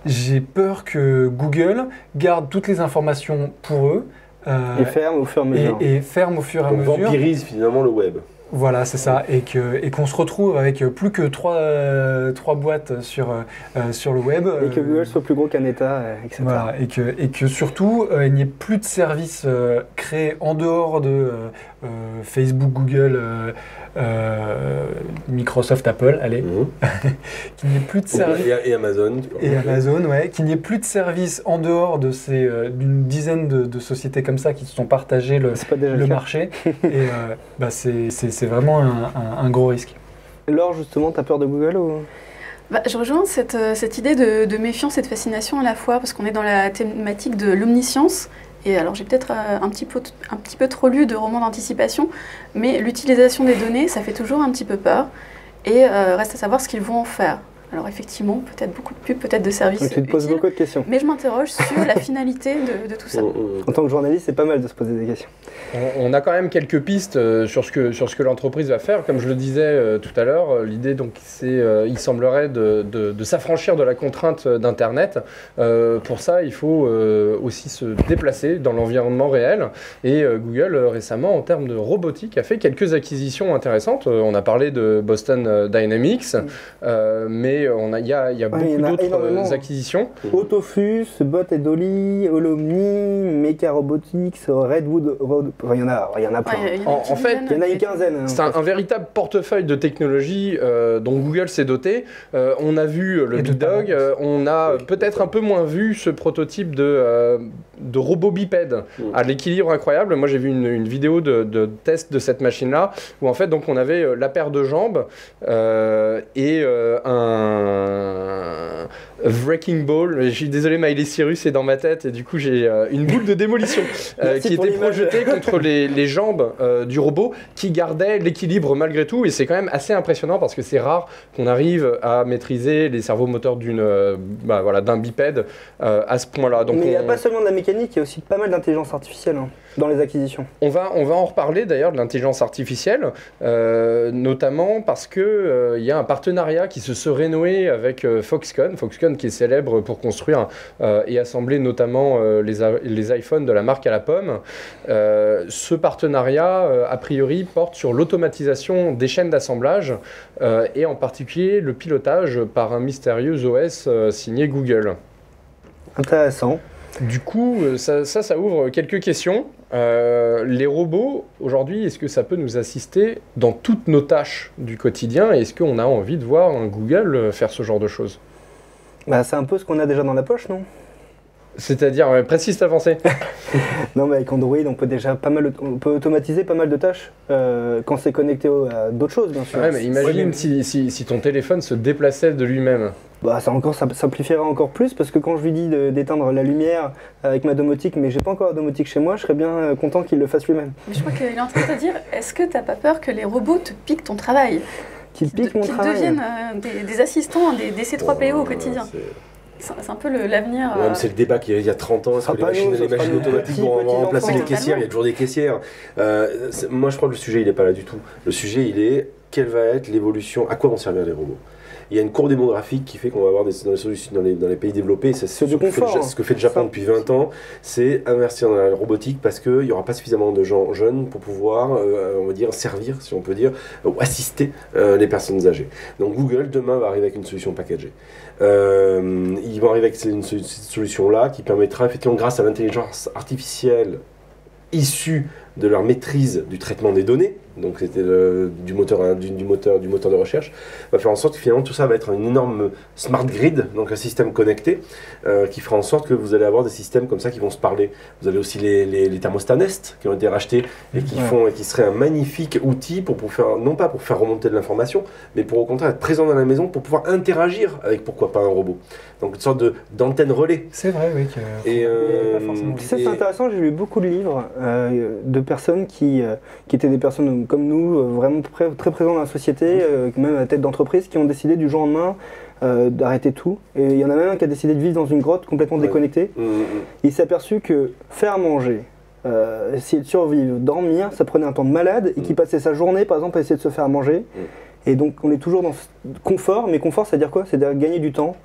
J'ai peur que Google garde toutes les informations pour eux et ferme au fur et à mesure. Et ferme au fur et à mesure. Vampirise finalement le web. Voilà, c'est ça, et qu'on se retrouve avec plus que trois boîtes sur le web. Et que Google soit plus gros qu'un État, etc. Voilà, et que surtout, il n'y ait plus de services créés en dehors de Facebook, Google, Microsoft, Apple, allez. Qu'il n'y ait plus de services. Et Amazon. Et Amazon, ouais. Qu'il n'y ait plus de services en dehors de d'une dizaine de sociétés comme ça qui se sont partagées le marché. Et c'est vraiment un gros risque. Laure, justement, t'as peur de Google ou... Je rejoins cette idée de méfiance et de fascination à la fois, parce qu'on est dans la thématique de l'omniscience. Et alors j'ai peut-être un petit peu trop lu de romans d'anticipation, mais l'utilisation des données, ça fait toujours un petit peu peur. Et reste à savoir ce qu'ils vont en faire. Alors effectivement, peut-être beaucoup de pubs, peut-être de services. Donc tu te poses beaucoup de questions. Mais je m'interroge sur la finalité de tout ça. En tant que journaliste, c'est pas mal de se poser des questions. On a quand même quelques pistes sur ce que l'entreprise va faire. Comme je le disais tout à l'heure, l'idée donc il semblerait de s'affranchir de la contrainte d'Internet. Pour ça, il faut aussi se déplacer dans l'environnement réel. Et Google récemment, en termes de robotique, a fait quelques acquisitions intéressantes. On a parlé de Boston Dynamics, mais il y a beaucoup d'autres acquisitions. Autofus, Bot et Dolly, Holomni, Mecha Robotics, Redwood, il y en a plein. En fait, il y en a une quinzaine. C'est un véritable portefeuille de technologies dont Google s'est doté. On a vu le Big Dog, on a peut-être un peu moins vu ce prototype de robot bipède à l'équilibre incroyable. Moi j'ai vu une vidéo de test de cette machine-là où en fait donc on avait la paire de jambes et un wrecking ball. Je suis désolé, Miley Cyrus est dans ma tête et du coup j'ai une boule de démolition qui était projetée contre les jambes du robot qui gardait l'équilibre malgré tout, et c'est quand même assez impressionnant parce que c'est rare qu'on arrive à maîtriser les cerveaux moteurs d'un bipède à ce point-là. Donc mais il n'y a pas seulement de la mécanique, il y a aussi pas mal d'intelligence artificielle dans les acquisitions. On va en reparler d'ailleurs de l'intelligence artificielle, notamment parce que il y a un partenariat qui se serait noué avec Foxconn qui est célèbre pour construire et assembler notamment les iPhones de la marque à la pomme. Ce partenariat, a priori, porte sur l'automatisation des chaînes d'assemblage et en particulier le pilotage par un mystérieux OS signé Google. Intéressant. Du coup, ça ouvre quelques questions. Les robots, aujourd'hui, est-ce que ça peut nous assister dans toutes nos tâches du quotidien? Est-ce qu'on a envie de voir un Google faire ce genre de choses? C'est un peu ce qu'on a déjà dans la poche, non? C'est-à-dire, précise ta pensée. Non, mais avec Android, on peut automatiser pas mal de tâches quand c'est connecté à d'autres choses, bien sûr. Ouais, mais imagine si ton téléphone se déplaçait de lui-même. Ça simplifierait encore plus, parce que quand je lui dis d'éteindre la lumière avec ma domotique, mais j'ai pas encore la domotique chez moi, je serais bien content qu'il le fasse lui-même. Mais je crois qu'il est en train de te dire, est-ce que t'as pas peur que les robots te piquent ton travail? Qu'ils deviennent des assistants, des C3PO au quotidien. C'est un peu l'avenir. Ouais, c'est le débat qu'il y a 30 ans. Est-ce que les machines automatiques vont remplacer les caissières? Il y a toujours des caissières. Moi, je crois que le sujet, il n'est pas là du tout. Le sujet, il est quelle va être l'évolution, à quoi vont servir les robots? Il y a une courbe démographique qui fait qu'on va avoir dans les pays développés, c'est ce que fait le Japon depuis 20 ans, c'est investir dans la robotique parce qu'il n'y aura pas suffisamment de gens jeunes pour pouvoir, on va dire, servir, si on peut dire, ou assister les personnes âgées. Donc Google, demain, va arriver avec une solution packagée. Ils vont arriver avec cette solution-là qui permettra, effectivement, grâce à l'intelligence artificielle issue de leur maîtrise du traitement des données, donc c'était du moteur de recherche, va faire en sorte que finalement tout ça va être un énorme smart grid, donc un système connecté, qui fera en sorte que vous allez avoir des systèmes comme ça qui vont se parler. Vous avez aussi les thermostats Nest qui ont été rachetés et qui seraient un magnifique outil pour faire, non pas pour faire remonter de l'information, mais pour au contraire être présent dans la maison pour pouvoir interagir avec pourquoi pas un robot. Donc une sorte d'antenne relais. C'est vrai, oui. C'est intéressant, j'ai lu beaucoup de livres de personnes qui étaient des personnes comme nous, vraiment très présentes dans la société, même à la tête d'entreprise, qui ont décidé du jour au lendemain d'arrêter tout. Et il y en a même un qui a décidé de vivre dans une grotte complètement déconnectée. Il s'est aperçu que faire manger, essayer de survivre, dormir, ça prenait un temps de malade, et qu'il passait sa journée par exemple à essayer de se faire manger. Et donc on est toujours dans ce confort, mais confort, c'est-à-dire quoi? C'est-à-dire gagner du temps.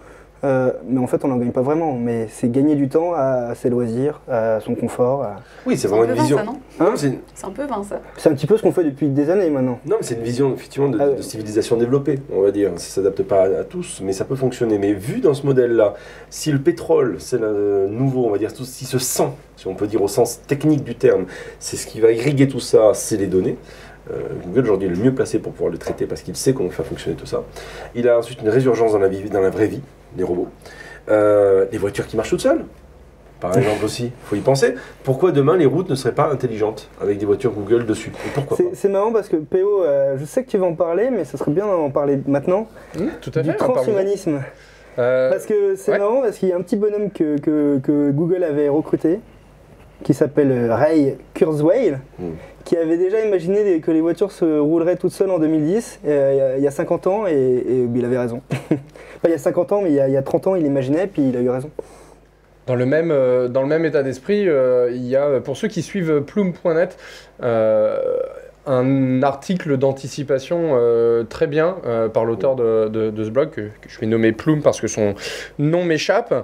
mais en fait on n'en gagne pas vraiment. Mais c'est gagner du temps à ses loisirs, à son confort. Oui, c'est vraiment une vision. Ça, non Hein C'est un peu vain, ça. C'est un petit peu ce qu'on fait depuis des années maintenant. Non, mais c'est une vision effectivement de civilisation développée, on va dire. Ça ne s'adapte pas à tous, mais ça peut fonctionner. Mais vu dans ce modèle-là, si le pétrole, c'est le nouveau, on va dire, si ce sang, si on peut dire au sens technique du terme, c'est ce qui va irriguer tout ça, c'est les données. Google aujourd'hui est le mieux placé pour pouvoir le traiter parce qu'il sait comment faire fonctionner tout ça. Il a ensuite une résurgence dans la vraie vie, les robots. Les voitures qui marchent toutes seules, par exemple aussi, il faut y penser. Pourquoi demain les routes ne seraient pas intelligentes avec des voitures Google dessus? Et pourquoi pas? C'est marrant parce que PO, je sais que tu vas en parler, mais ce serait bien d'en parler maintenant. Tout à fait. Du transhumanisme. Parce que c'est marrant parce qu'il y a un petit bonhomme que Google avait recruté qui s'appelle Ray Kurzweil, qui avait déjà imaginé que les voitures se rouleraient toutes seules en 2010, il y a 50 ans, et il avait raison. Enfin, il y a 50 ans, mais il y a 30 ans, il imaginait, puis il a eu raison. Dans le même état d'esprit, il y a, pour ceux qui suivent Plume.net, un article d'anticipation très bien par l'auteur de ce blog, que je vais nommer Plume parce que son nom m'échappe.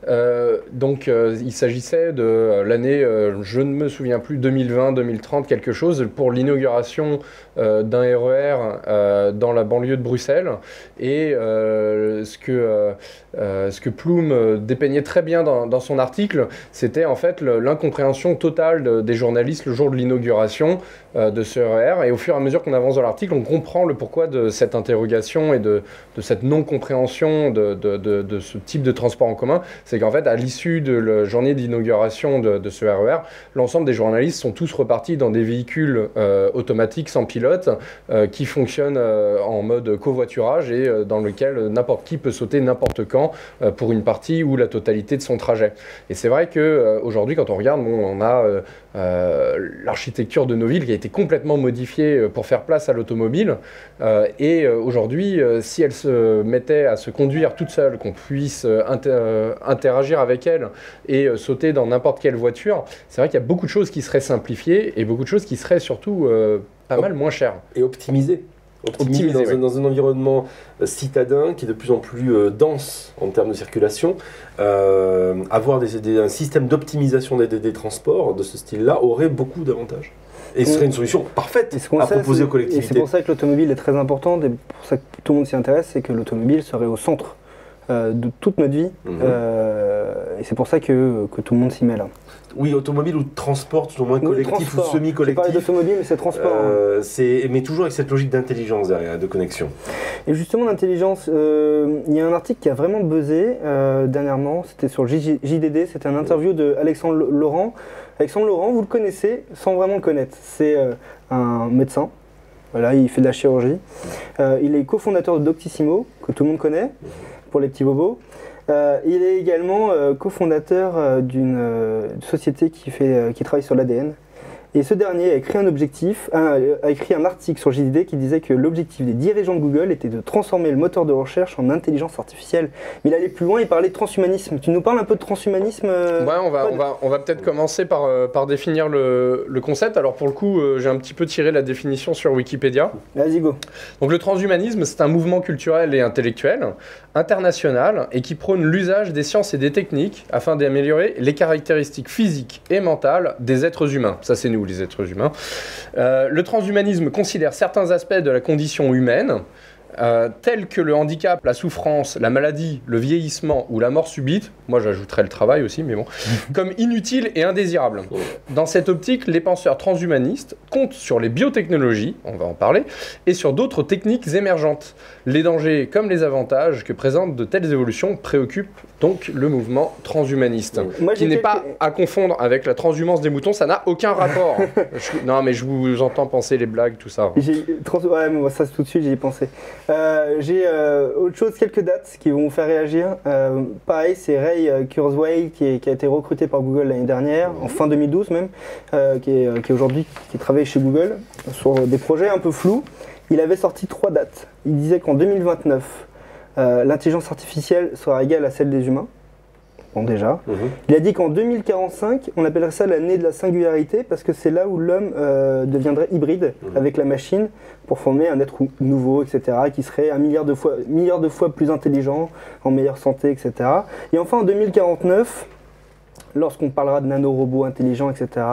Il s'agissait de l'année, je ne me souviens plus, 2020-2030, quelque chose, pour l'inauguration d'un RER dans la banlieue de Bruxelles. Et ce que Plume dépeignait très bien dans son article, c'était en fait l'incompréhension totale des journalistes le jour de l'inauguration de ce RER. Et au fur et à mesure qu'on avance dans l'article, on comprend le pourquoi de cette interrogation et de cette non-compréhension de ce type de transport en commun. C'est qu'en fait, à l'issue de la journée d'inauguration de ce RER, l'ensemble des journalistes sont tous repartis dans des véhicules automatiques sans pilote qui fonctionnent en mode covoiturage et dans lequel n'importe qui peut sauter n'importe quand pour une partie ou la totalité de son trajet. Et c'est vrai qu'aujourd'hui, quand on regarde, on a l'architecture de nos villes qui a été complètement modifiée pour faire place à l'automobile. Et aujourd'hui, si elle se mettait à se conduire toute seule, qu'on puisse interagir avec elle et sauter dans n'importe quelle voiture, c'est vrai qu'il y a beaucoup de choses qui seraient simplifiées et beaucoup de choses qui seraient surtout pas mal moins chères. Et optimisées. Dans un environnement citadin qui est de plus en plus dense en termes de circulation, avoir un système d'optimisation des transports de ce style-là aurait beaucoup d'avantages. Et ce serait une solution parfaite à proposer aux collectivités. Et c'est pour ça que l'automobile est très importante et pour ça que tout le monde s'y intéresse, c'est que l'automobile serait au centre de toute notre vie. Et c'est pour ça que tout le monde s'y met là. Oui, automobile ou transport, tout au moins collectif ou semi-collectif. Je parle d'automobile, mais c'est transport. Mais toujours avec cette logique d'intelligence derrière, de connexion. Et justement, d'intelligence, il y a un article qui a vraiment buzzé dernièrement, c'était sur JDD, c'était une interview de Alexandre Laurent. Alexandre Laurent, vous le connaissez sans vraiment le connaître. C'est un médecin, voilà, il fait de la chirurgie. Il est cofondateur de Doctissimo, que tout le monde connaît, pour les petits bobos. Il est également cofondateur d'une société qui travaille sur l'ADN. Et ce dernier a écrit un article sur JDD qui disait que l'objectif des dirigeants de Google était de transformer le moteur de recherche en intelligence artificielle. Mais il allait plus loin, il parlait de transhumanisme. Tu nous parles un peu de transhumanisme on va peut-être commencer par définir le concept. Alors pour le coup, j'ai un petit peu tiré la définition sur Wikipédia. Vas-y, go. Donc le transhumanisme, c'est un mouvement culturel et intellectuel, international, et qui prône l'usage des sciences et des techniques afin d'améliorer les caractéristiques physiques et mentales des êtres humains. Ça, c'est nous, les êtres humains. Le transhumanisme considère certains aspects de la condition humaine, tels que le handicap, la souffrance, la maladie, le vieillissement ou la mort subite, moi j'ajouterais le travail aussi, mais bon, comme inutiles et indésirables. Dans cette optique, les penseurs transhumanistes comptent sur les biotechnologies, on va en parler, et sur d'autres techniques émergentes. Les dangers comme les avantages que présentent de telles évolutions préoccupent donc le mouvement transhumaniste, qui n'est pas à confondre avec la transhumance des moutons, ça n'a aucun rapport. Non mais je vous entends penser les blagues, tout ça. Ouais, mais ça tout de suite j'y ai pensé. J'ai autre chose, quelques dates qui vont vous faire réagir. Pareil, c'est Ray Kurzweil qui a été recruté par Google l'année dernière, en fin 2012 même, qui travaille chez Google sur des projets un peu flous. Il avait sorti 3 dates. Il disait qu'en 2029, l'intelligence artificielle sera égale à celle des humains. Bon, déjà. Il a dit qu'en 2045, on appellerait ça l'année de la singularité parce que c'est là où l'homme deviendrait hybride avec la machine pour former un être nouveau, etc., qui serait 1 milliard de fois plus intelligent, en meilleure santé, etc. Et enfin, en 2049, lorsqu'on parlera de nanorobots intelligents, etc.,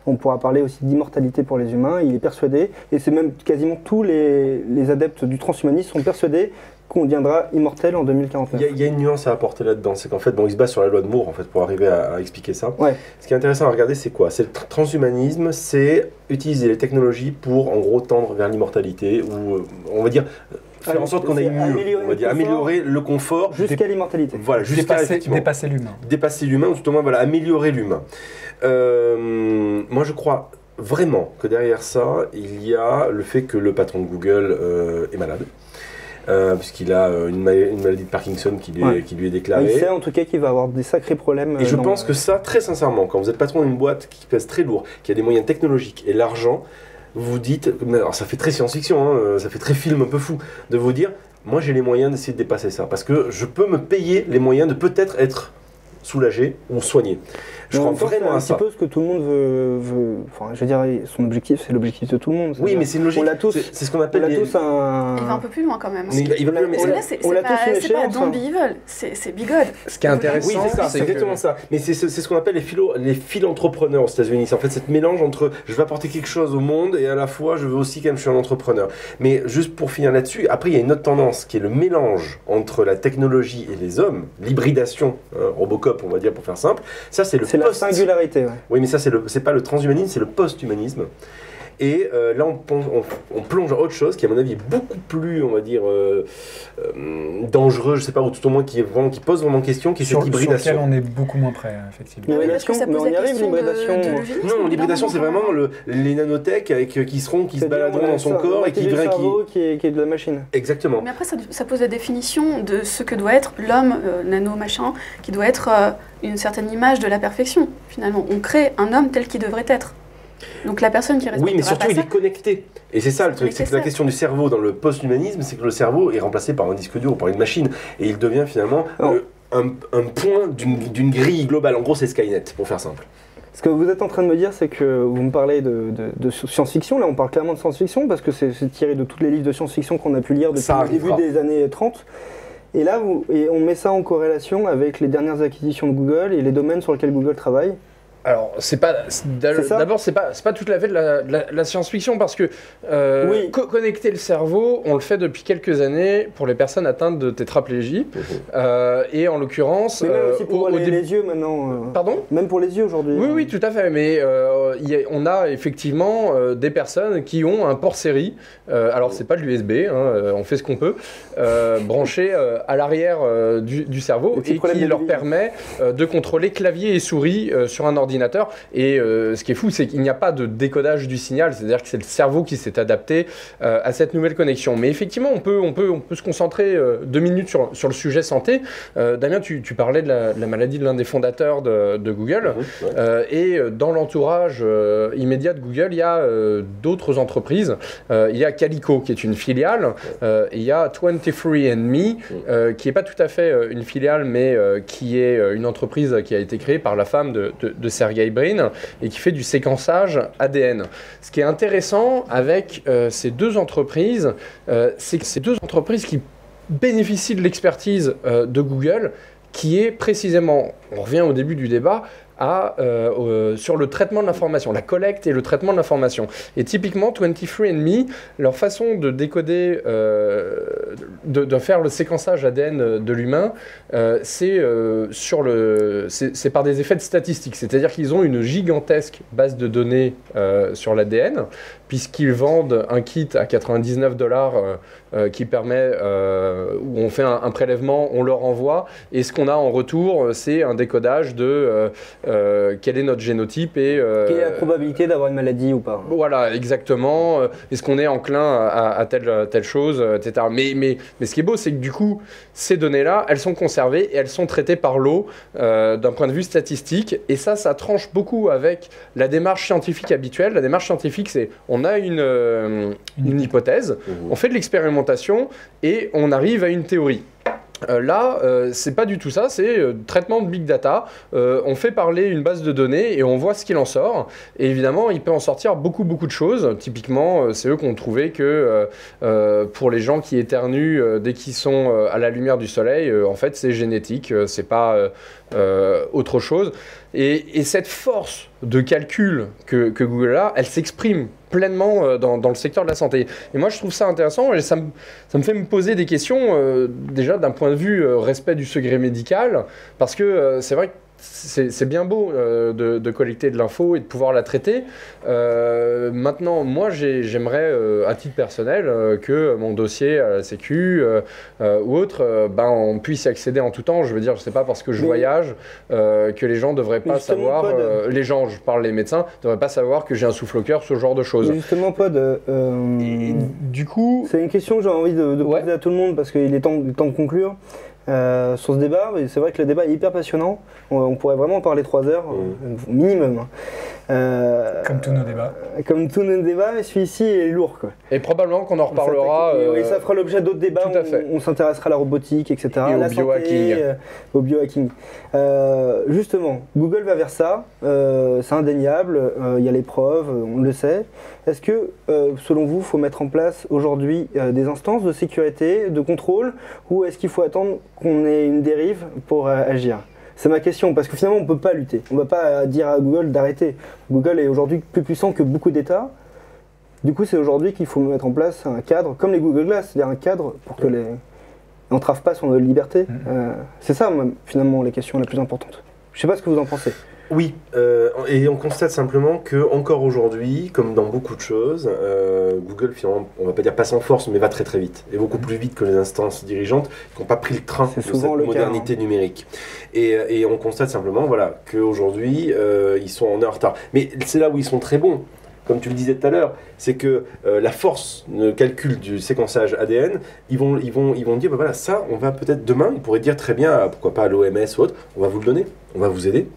on pourra parler aussi d'immortalité pour les humains. Il est persuadé, et c'est même quasiment tous les adeptes du transhumanisme sont persuadés qu'on deviendra immortel en 2049. Il y a une nuance à apporter là-dedans, c'est qu'en fait, il se base sur la loi de Moore en fait, pour arriver à expliquer ça. Ouais. Ce qui est intéressant à regarder, c'est quoi? C'est le transhumanisme, c'est utiliser les technologies pour, en gros, tendre vers l'immortalité, ou on va dire... faire en sorte qu'on aille mieux, on va dire, améliorer le confort. Jusqu'à l'immortalité. Voilà, jusqu'à dépasser l'humain. Dépasser l'humain, ou tout au moins voilà, améliorer l'humain. Moi je crois vraiment que derrière ça, il y a le fait que le patron de Google est malade. Puisqu'il a une maladie de Parkinson qui lui est déclarée. Il sait en tout cas qu'il va avoir des sacrés problèmes. Et je pense que ça, très sincèrement, quand vous êtes patron d'une boîte qui pèse très lourd, qui a des moyens technologiques et l'argent, vous vous dites, alors ça fait très science-fiction, hein, ça fait très film un peu fou, de vous dire, moi j'ai les moyens d'essayer de dépasser ça, parce que je peux me payer les moyens de peut-être être soulagé ou soigné. Je crois vraiment à ça. C'est un petit peu ce que tout le monde veut. Enfin, je veux dire, son objectif, c'est l'objectif de tout le monde. Oui, mais c'est une logique. On l'a tous. C'est ce qu'on appelle. On l'a tous Il va un peu plus loin quand même. Il va plus loin, mais c'est pas Zombie Evil, c'est Bigode. Ce qui est intéressant, oui, c'est exactement ça. Mais c'est ce qu'on appelle les philanthropreneurs aux États-Unis. C'est en fait cette mélange entre je veux apporter quelque chose au monde et à la fois je veux aussi quand même je suis un entrepreneur. Mais juste pour finir là-dessus, après il y a une autre tendance qui est le mélange entre la technologie et les hommes, l'hybridation, Robocop on va dire pour faire simple. Ça c'est la singularité. Ouais. Oui, mais ça c'est pas le transhumanisme, c'est le post-humanisme. Et là, on plonge dans autre chose qui, à mon avis, est beaucoup plus, on va dire, dangereux, je sais pas, ou tout au moins qui pose vraiment question, qui est cette hybridation. Sur lequel on est beaucoup moins prêt, effectivement. L'hybridation, mais on y arrive, l'hybridation. Non, l'hybridation, c'est vraiment les nanotech qui se baladeront dans son corps et qui est de la machine. Exactement. Mais après, ça pose la définition de ce que doit être l'homme, nano-machin, qui doit être une certaine image de la perfection, finalement. On crée un homme tel qu'il devrait être. Donc la personne qui oui, mais surtout il est connecté. Et c'est ça le truc, c'est que la question du cerveau dans le post-humanisme, c'est que le cerveau est remplacé par un disque dur ou par une machine. Et il devient finalement un point d'une grille globale. En gros, c'est Skynet, pour faire simple. Ce que vous êtes en train de me dire, c'est que vous me parlez de science-fiction. Là, on parle clairement de science-fiction parce que c'est tiré de tous les livres de science-fiction qu'on a pu lire depuis le début des années 30. Et là, on met ça en corrélation avec les dernières acquisitions de Google et les domaines sur lesquels Google travaille. Alors, d'abord, c'est pas tout à fait de la science-fiction parce que connecter le cerveau, on le fait depuis quelques années pour les personnes atteintes de tétraplégie. Et en l'occurrence. Mais même aussi pour les yeux maintenant. Pardon ? Même pour les yeux aujourd'hui. Oui, tout à fait. Mais on a effectivement des personnes qui ont un port série. Alors, c'est pas de l'USB, on fait ce qu'on peut, branché à l'arrière du cerveau et qui leur permet de contrôler clavier et souris sur un ordinateur. Et ce qui est fou, c'est qu'il n'y a pas de décodage du signal, c'est-à-dire que c'est le cerveau qui s'est adapté à cette nouvelle connexion. Mais effectivement, on peut se concentrer 2 minutes sur le sujet santé. Damien, tu parlais de la maladie de l'un des fondateurs de Google. Et dans l'entourage immédiat de Google, il y a d'autres entreprises. Il y a Calico, qui est une filiale. Et il y a 23andMe, qui n'est pas tout à fait une filiale, mais qui est une entreprise qui a été créée par la femme de Sergey Brin et qui fait du séquençage ADN. Ce qui est intéressant avec ces deux entreprises, c'est que ces deux entreprises qui bénéficient de l'expertise de Google, qui est précisément, on revient au début du débat, sur le traitement de l'information, la collecte et le traitement de l'information. Et typiquement, 23andMe, leur façon de décoder, de faire le séquençage ADN de l'humain, c'est par des effets de statistiques. C'est-à-dire qu'ils ont une gigantesque base de données sur l'ADN, puisqu'ils vendent un kit à $99 qui permet, où on fait un prélèvement, on leur envoie, et ce qu'on a en retour, c'est un décodage de quel est notre génotype et quelle est la probabilité d'avoir une maladie ou pas. Voilà, exactement. Est-ce qu'on est enclin à telle chose, etc. Mais ce qui est beau, c'est que du coup, ces données-là, elles sont conservées et elles sont traitées par l'eau d'un point de vue statistique. Et ça tranche beaucoup avec la démarche scientifique habituelle. La démarche scientifique, c'est on a une hypothèse, on fait de l'expérimentation et on arrive à une théorie. Là, c'est pas du tout ça, c'est traitement de big data. On fait parler une base de données et on voit ce qu'il en sort. Et évidemment, il peut en sortir beaucoup de choses. Typiquement, c'est eux qui ont trouvé que pour les gens qui éternuent dès qu'ils sont à la lumière du soleil, en fait, c'est génétique, c'est pas autre chose. Et cette force de calcul que Google a, elle s'exprime pleinement dans le secteur de la santé. Et moi, je trouve ça intéressant et ça me fait me poser des questions, déjà d'un point de vue respect du secret médical, parce que c'est vrai que c'est bien beau de collecter de l'info et de pouvoir la traiter. Maintenant, moi, j'aimerais, à titre personnel, que mon dossier à la Sécu ou autre, on puisse y accéder en tout temps. Je veux dire, c'est pas parce que je voyage que les gens devraient pas savoir, les gens, je parle les médecins, devraient pas savoir que j'ai un souffle au cœur, ce genre de choses. Justement, Pod, du coup, c'est une question que j'ai envie de poser à tout le monde parce qu'il est temps de conclure. Sur ce débat, c'est vrai que le débat est hyper passionnant. On pourrait vraiment en parler 3 heures, minimum. Comme tous nos débats. Comme tous nos débats, mais celui-ci est lourd, quoi. Et probablement qu'on en reparlera. Et ça fera l'objet d'autres débats. Tout à fait. On s'intéressera à la robotique, etc. Et au biohacking. Au biohacking. Justement, Google va vers ça. C'est indéniable. Il y a les preuves, on le sait. Est-ce que, selon vous, il faut mettre en place aujourd'hui des instances de sécurité, de contrôle, ou est-ce qu'il faut attendre qu'on ait une dérive pour agir? C'est ma question, parce que finalement on ne peut pas lutter. On ne va pas dire à Google d'arrêter. Google est aujourd'hui plus puissant que beaucoup d'États. Du coup, c'est aujourd'hui qu'il faut mettre en place un cadre, comme les Google Glass, c'est-à-dire un cadre pour que les n'entravent pas son liberté. C'est ça, finalement, les questions les plus importantes. Je ne sais pas ce que vous en pensez. Oui, et on constate simplement que encore aujourd'hui, comme dans beaucoup de choses, Google finalement, on va pas dire passe en force, mais va très très vite, et beaucoup plus vite que les instances dirigeantes qui n'ont pas pris le train de cette modernité numérique. Et on constate simplement, voilà, qu'aujourd'hui ils sont en retard. Mais c'est là où ils sont très bons. Comme tu le disais tout à l'heure, c'est que la force de calcul du séquençage ADN, ils vont dire, voilà, ça, on va peut-être demain, ils pourraient dire très bien, pourquoi pas à l'OMS ou autre, on va vous le donner, on va vous aider.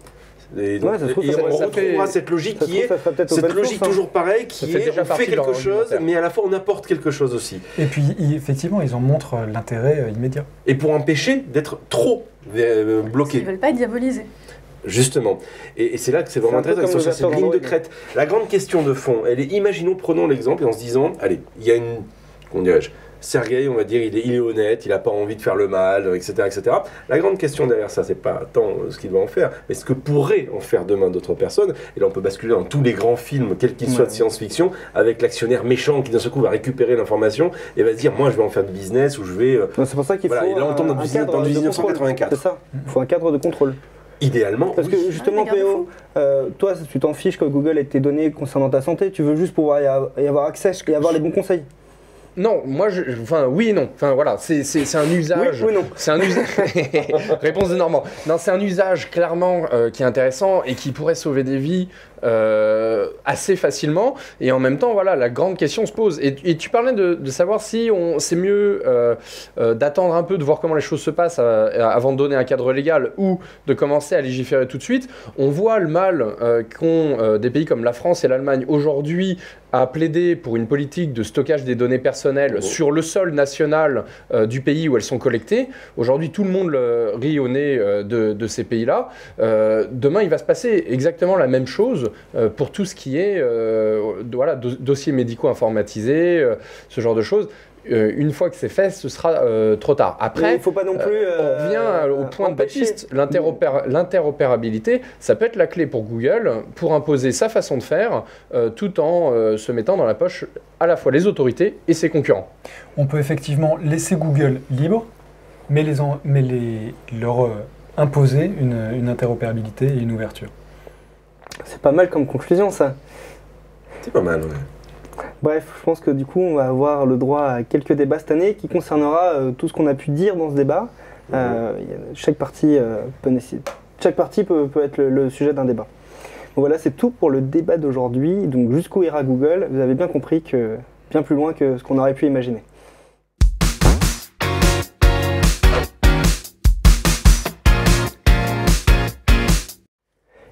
Et, donc, on retrouvera cette logique qui est cette logique toujours pareille, qui est on fait quelque chose, mais à la fois on apporte quelque chose aussi. Et puis effectivement, ils en montrent l'intérêt immédiat. Et pour empêcher d'être trop bloqué. Ils ne veulent pas diaboliser. Justement. Et c'est là que c'est vraiment intéressant, ils sont sur cette ligne de crête. La grande question de fond, elle est, imaginons, prenons l'exemple et en se disant, allez, il y a une, comment dirais-je, Sergueï, on va dire, il est honnête, il n'a pas envie de faire le mal, etc., etc. La grande question derrière ça, c'est pas tant ce qu'il va en faire, mais ce que pourraient en faire demain d'autres personnes. Et là, on peut basculer dans tous les grands films, quels qu'ils soient de science-fiction, avec l'actionnaire méchant qui d'un seul coup va récupérer l'information et va se dire, moi, je vais en faire du business ou je vais. C'est pour ça qu'il faut. Et là, on tombe dans 1984. C'est ça. Il faut un cadre de contrôle. Idéalement. Parce que justement, PO, toi, tu t'en fiches que Google ait tes données concernant ta santé, tu veux juste pouvoir y avoir accès et avoir les bons conseils. Non, moi, oui et non. Enfin, voilà, c'est un usage. Oui, non. C'est un usage. Réponse de Normand. Non, c'est un usage clairement qui est intéressant et qui pourrait sauver des vies assez facilement. Et en même temps, voilà, la grande question se pose. Et tu parlais de savoir si c'est mieux d'attendre un peu, de voir comment les choses se passent avant de donner un cadre légal ou de commencer à légiférer tout de suite. On voit le mal qu'ont des pays comme la France et l'Allemagne aujourd'hui à plaider pour une politique de stockage des données personnelles sur le sol national du pays où elles sont collectées. Aujourd'hui, tout le monde rit au nez de ces pays-là. Demain, il va se passer exactement la même chose pour tout ce qui est dossiers médicaux informatisés, ce genre de choses. Une fois que c'est fait, ce sera trop tard. Après, il faut pas non plus, on revient au point de Baptiste, l'interopérabilité, ça peut être la clé pour Google pour imposer sa façon de faire tout en se mettant dans la poche à la fois les autorités et ses concurrents. On peut effectivement laisser Google libre, mais leur imposer une interopérabilité et une ouverture. C'est pas mal comme conclusion, ça. C'est pas mal, ouais. Bref, je pense que du coup, on va avoir le droit à quelques débats cette année qui concernera tout ce qu'on a pu dire dans ce débat. Chaque partie peut être le sujet d'un débat. Donc voilà, c'est tout pour le débat d'aujourd'hui. Donc jusqu'où ira Google, vous avez bien compris que bien plus loin que ce qu'on aurait pu imaginer.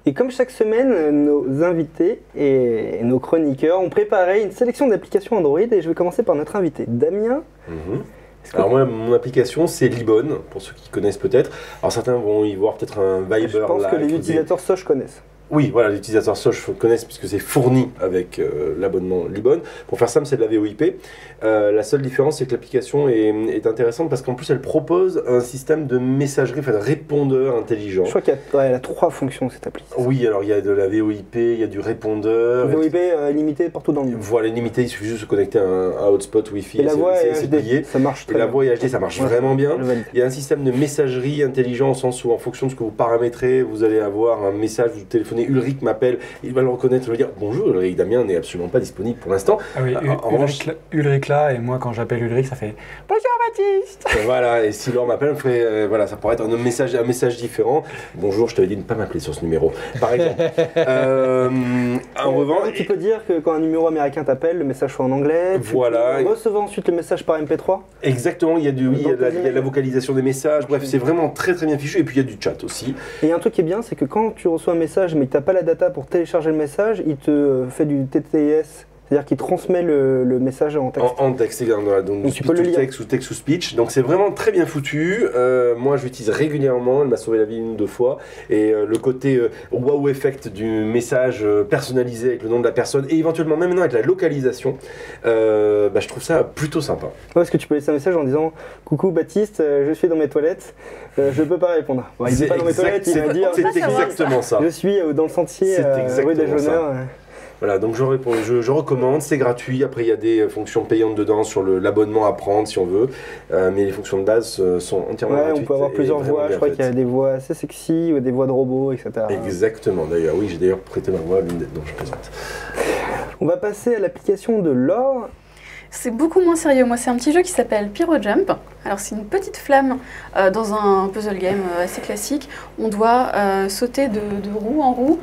Et comme chaque semaine, nos invités et nos chroniqueurs ont préparé une sélection d'applications Android et je vais commencer par notre invité Damien. Est-ce Alors moi, mon application, c'est Libon, pour ceux qui connaissent peut-être. Alors certains vont y voir peut-être un Viber. Je pense que les utilisateurs Soch connaissent. Oui, voilà, les utilisateurs Soch connaissent puisque c'est fourni avec l'abonnement Libon. Pour faire simple, c'est de la VoIP. La seule différence, c'est que l'application est intéressante parce qu'en plus, elle propose un système de messagerie, enfin de répondeur intelligent. Je crois qu'elle a 3 fonctions, cette appli. Oui, alors il y a de la VoIP, il y a du répondeur. VoIP limité partout dans le monde. Voilà, limité, il suffit juste de se connecter à un hotspot Wi-Fi. Et la voix est c'est HD, plié. ça marche très Et la bien. voix est HD, ça marche vraiment bien. Je valide. Il y a un système de messagerie intelligent au sens où en fonction de ce que vous paramétrez, vous allez avoir un message, vous téléphonez, Ulrich m'appelle, il va le reconnaître, il va dire bonjour Ulrich, Damien n'est absolument pas disponible pour l'instant. Ah oui, En revanche, Ulrich là, et moi quand j'appelle Ulrich, ça fait bonjour Baptiste. voilà, et si Laure m'appelle, voilà, ça pourrait être un message différent. Bonjour, je t'avais dit de ne pas m'appeler sur ce numéro, par exemple. En revanche, Tu peux dire que quand un numéro américain t'appelle, le message soit en anglais. Voilà. Tu peux recevoir ensuite le message par MP3. exactement, il y a il y a Donc, il y a la vocalisation des messages, bref, c'est vraiment très très bien fichu, et puis il y a du chat aussi. Et il y a un truc qui est bien, c'est que quand tu reçois un message mais que tu n'as pas la data pour télécharger le message, il te fait du TTS, c'est-à-dire qu'il transmet le message en texte. En texte, voilà, donc tu peux le lire. texte ou speech. Donc c'est vraiment très bien foutu. Moi, je l'utilise régulièrement. Elle m'a sauvé la vie 1 ou 2 fois. Et le côté wow effect du message personnalisé avec le nom de la personne et éventuellement même maintenant avec la localisation, je trouve ça plutôt sympa. Ouais, parce que tu peux laisser un message en disant coucou Baptiste, je suis dans mes toilettes, je peux pas répondre. Bon, il n'est pas dans mes toilettes, il va dire c'est exactement ça. je suis dans le sentier C'est exactement rue des Jauneurs. Voilà, donc je recommande, c'est gratuit. Après, il y a des fonctions payantes dedans sur l'abonnement à prendre si on veut. Mais les fonctions de base sont entièrement Ouais, gratuites. on peut avoir et plusieurs vraiment voix, je bien crois qu'il y a faites. des voix assez sexy ou des voix de robots, etc. Exactement, d'ailleurs. Oui, j'ai d'ailleurs prêté ma voix à l'une des dont je présente. On va passer à l'application de Laure. C'est beaucoup moins sérieux. Moi, c'est un petit jeu qui s'appelle Pyro Jump. Alors, c'est une petite flamme dans un puzzle game assez classique. On doit sauter de roue en roue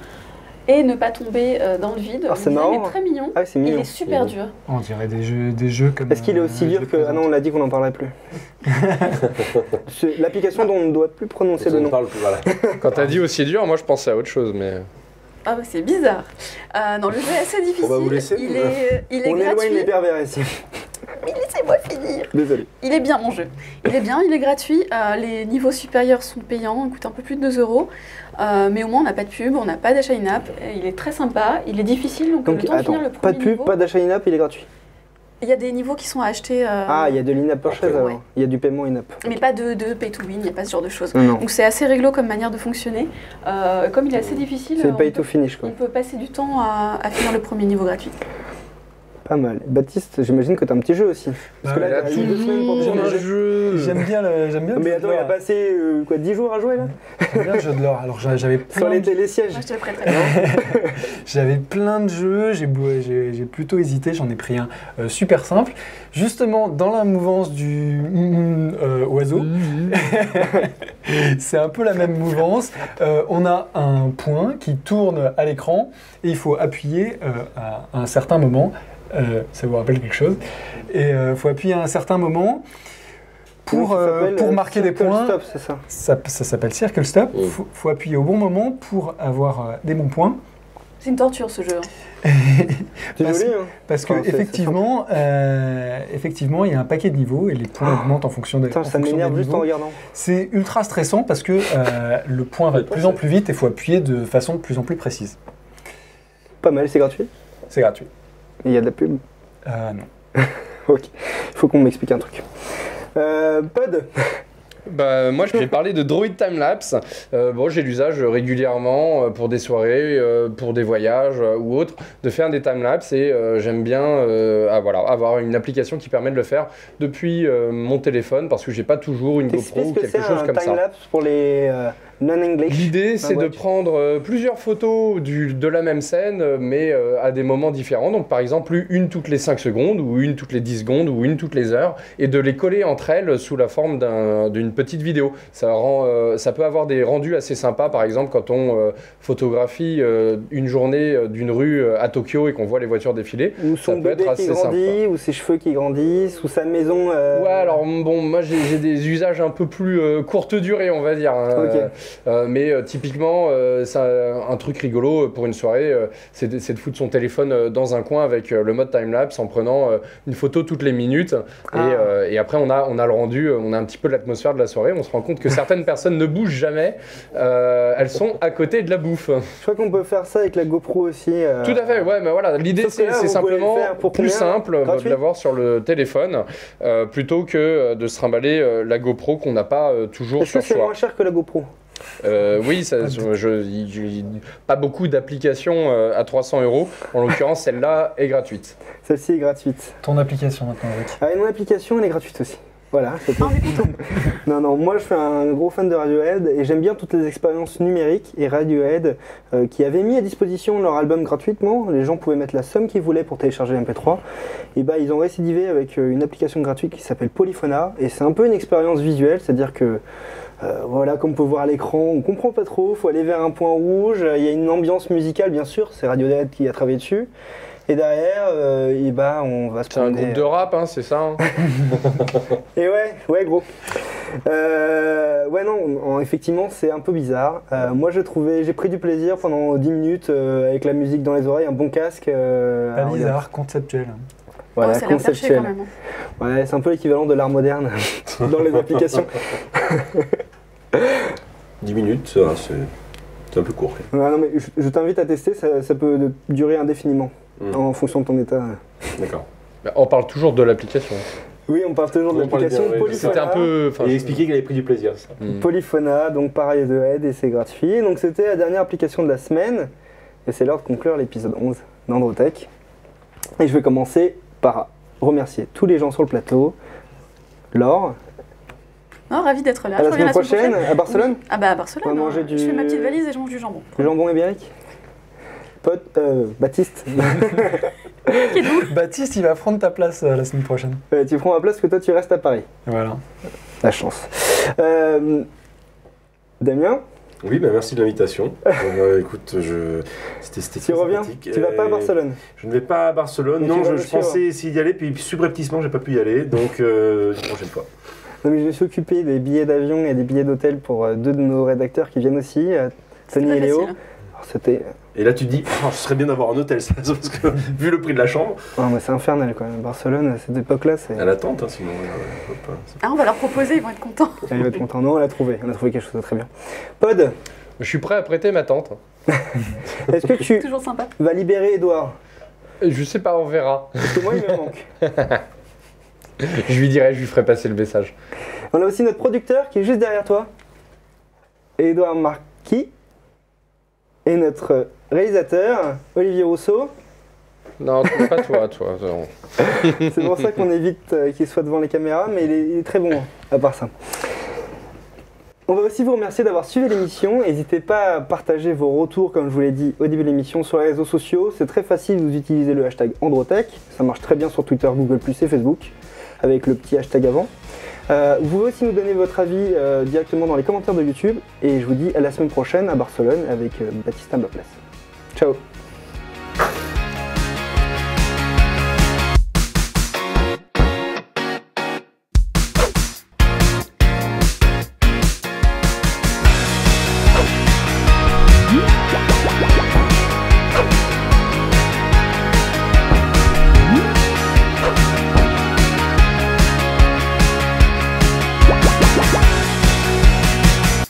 et ne pas tomber dans le vide. Ah, c'est Le design marrant. est très mignon. Ah, c'est Il mignon. est super dur. On dirait des jeux comme. Est-ce qu'il est aussi dur que... Ah non, on l'a dit qu'on n'en parlerait plus. C'est l'application dont on ne doit plus prononcer le On nom. parle plus, voilà. Quand t'as dit aussi dur, moi je pensais à autre chose, mais... Ah bah c'est bizarre. Non, le jeu est assez difficile. On va vous laisser. Il est On éloigne gratuit. les pervers ici. Mais laissez-moi finir. Désolé. Il est bien mon jeu. Il est bien, il est gratuit. Les niveaux supérieurs sont payants, ils coûtent un peu plus de 2 €. Mais au moins on n'a pas de pub, on n'a pas d'achat in-app. Il est très sympa, il est difficile, donc le temps de finir le pas de premier pub, niveau. pas d'achat in-app, il est gratuit. Il y a des niveaux qui sont à acheter. Ah, il y a de l'in-app purchase Ouais. alors. Il y a du paiement in-app. Mais pas de pay to win, il n'y a pas ce genre de choses. Non, non. Donc c'est assez réglo comme manière de fonctionner. Comme il est assez difficile, C'est on pay to peut- finish quoi. on peut passer du temps à finir le premier niveau gratuit. Pas mal. Baptiste, j'imagine que t'as un petit jeu aussi. Parce que Ouais, là, il a t'as eu 2 semaines pour toujours déjà un le jeu. jeu. J'aime bien le jeu Mais de attends, il a l'or. passé 10 jours à jouer là J'aime bien le jeu de l'or. Alors j'avais Sur plein, les sièges. Moi je te le prêterai. j'avais plein de jeux, j'ai plutôt hésité, j'en ai pris un super simple. Justement, dans la mouvance du oiseau, c'est un peu la même mouvance. On a un point qui tourne à l'écran et il faut appuyer à un certain moment. Ça vous rappelle quelque chose. Et il faut appuyer à un certain moment pour marquer des Circle points. Stop, c'est ça. Ça s'appelle Circle Stop. Oh. Faut appuyer au bon moment pour avoir des bons points. C'est une torture ce jeu. C'est Parce- joli, hein. Parce que Enfin, c'est effectivement, il y a un paquet de niveaux et les points augmentent en fonction des, Putain, en ça fonction des m'énerve juste en niveaux. regardant. C'est ultra stressant parce que le point va de plus en plus vite et il faut appuyer de façon de plus en plus précise. Pas mal, c'est gratuit. C'est gratuit. Et il y a de la pub. Non. Ok. Il faut qu'on m'explique un truc. Pod. Bah, moi, je vais parler de Droid Timelapse. Bon, j'ai l'usage régulièrement pour des soirées, pour des voyages ou autres, de faire des timelapses et j'aime bien avoir une application qui permet de le faire depuis mon téléphone parce que j'ai pas toujours une GoPro T'expliques ou ce que quelque c'est chose un comme ça. time-lapse pour les non-English. L'idée, c'est de watch. prendre plusieurs photos de la même scène, mais à des moments différents. Donc, par exemple, une toutes les 5 secondes, ou une toutes les 10 secondes, ou une toutes les heures, et de les coller entre elles sous la forme d'une petite vidéo. Ça peut avoir des rendus assez sympas, par exemple, quand on photographie une journée d'une rue à Tokyo et qu'on voit les voitures défiler. Ou son Ça peut bébé être qui assez grandit, ou ses cheveux qui grandissent, ou sa maison. Ouais, alors bon, moi j'ai des usages un peu plus courte durée, on va dire. Hein. Ok. Mais typiquement, c'est un truc rigolo pour une soirée, c'est de foutre son téléphone dans un coin avec le mode timelapse en prenant une photo toutes les minutes. Et après, on a le rendu, on a un petit peu l'atmosphère de la soirée. On se rend compte que certaines personnes ne bougent jamais. Elles sont à côté de la bouffe. Je crois qu'on peut faire ça avec la GoPro aussi. Tout à fait, ouais, mais voilà. L'idée, Sauf que là, c'est vous pouvez simplement le faire pour plus combien, simple gratuit de l'avoir sur le téléphone plutôt que de se trimballer la GoPro qu'on n'a pas toujours Est-ce que sur c'est soi. moins cher que la GoPro? Oui, pas beaucoup d'applications à 300 €. En l'occurrence, celle-là est gratuite. Celle-ci est gratuite. Ton application maintenant, Rick. Ah, et mon application, elle est gratuite aussi. Voilà, c'est tout. Non, non, moi je suis un gros fan de Radiohead et j'aime bien toutes les expériences numériques. Et Radiohead, qui avait mis à disposition leur album gratuitement, les gens pouvaient mettre la somme qu'ils voulaient pour télécharger MP3. Et bah, ils ont récidivé avec une application gratuite qui s'appelle Polyphona. Et c'est un peu une expérience visuelle, c'est-à-dire que voilà, comme on peut voir à l'écran, on comprend pas trop, faut aller vers un point rouge. Il y a une ambiance musicale, bien sûr, c'est Radiohead qui a travaillé dessus. Et derrière, et bah, on va se C'est un promener. groupe de rap, hein, c'est ça hein. Et ouais, gros. Ouais, non, effectivement, c'est un peu bizarre. Moi, j'ai pris du plaisir pendant 10 minutes avec la musique dans les oreilles, un bon casque. Pas bizarre, conceptuel. Voilà, ça a l'air perché quand même. Ouais, c'est un peu l'équivalent de l'art moderne dans les applications. 10 minutes, ça, c'est un peu court. Ouais, non, mais je t'invite à tester, ça peut durer indéfiniment en fonction de ton état. D'accord. On parle toujours de l'application. Oui, on parle toujours de On parle l'application bien, ouais, Polyphona. C'était un peu... Il a expliqué qu'il avait pris du plaisir, ça. Polyphona, donc pareil de Head et c'est gratuit. Donc c'était la dernière application de la semaine et c'est l'heure de conclure l'épisode 11 d'Androtech. Et je vais commencer par remercier tous les gens sur le plateau. Laure, Non, ravi d'être là. à Je la reviens semaine prochaine à Barcelone. Oui. Ah bah à Barcelone, On va hein. manger du- Je fais ma petite valise et je mange du jambon. Le jambon ibérique. Baptiste, Baptiste, il va prendre ta place la semaine prochaine. tu prends ma place parce que toi tu restes à Paris. Voilà. La chance. Damien, Oui, bah merci de l'invitation. Écoute, c'était tu très reviens. sympathique. Tu vas pas à Barcelone. Je ne vais pas à Barcelone. Mais Non, tu vas je me suivre. pensais essayer d'y aller, puis subrepticement, j'ai pas pu y aller. Donc, une prochaine fois. Non, mais je me suis occupé des billets d'avion et des billets d'hôtel pour deux de nos rédacteurs qui viennent aussi, Tony Très et Léo. facile. Alors, c'était. Et là, tu te dis, oh, ce serait bien d'avoir un hôtel, ça, parce que vu le prix de la chambre, Non, mais c'est infernal quoi. Barcelone, à cette époque-là, c'est. à l'attente, hein, sinon. Ah, on va leur proposer, ils vont être contents. Elle va être content. Non, on l'a trouvé quelque chose de très bien. Pod, Je suis prêt à prêter ma tente. est-ce que tu Toujours sympa. vas libérer Edouard? Je sais pas, on verra. Parce que moi, il me manque. Je lui dirai, je lui ferai passer le message. On a aussi notre producteur qui est juste derrière toi, Edouard Marquis, et notre réalisateur, Olivier Rousseau. Non, pas toi. Non. C'est pour ça qu'on évite qu'il soit devant les caméras, mais il est très bon, à part ça. On va aussi vous remercier d'avoir suivi l'émission. N'hésitez pas à partager vos retours, comme je vous l'ai dit au début de l'émission, sur les réseaux sociaux. C'est très facile, vous utilisez le hashtag Androtech. Ça marche très bien sur Twitter, Google+, et Facebook, avec le petit hashtag avant. Vous pouvez aussi nous donner votre avis directement dans les commentaires de YouTube. Et je vous dis à la semaine prochaine à Barcelone avec Baptiste à ma place. Ciao.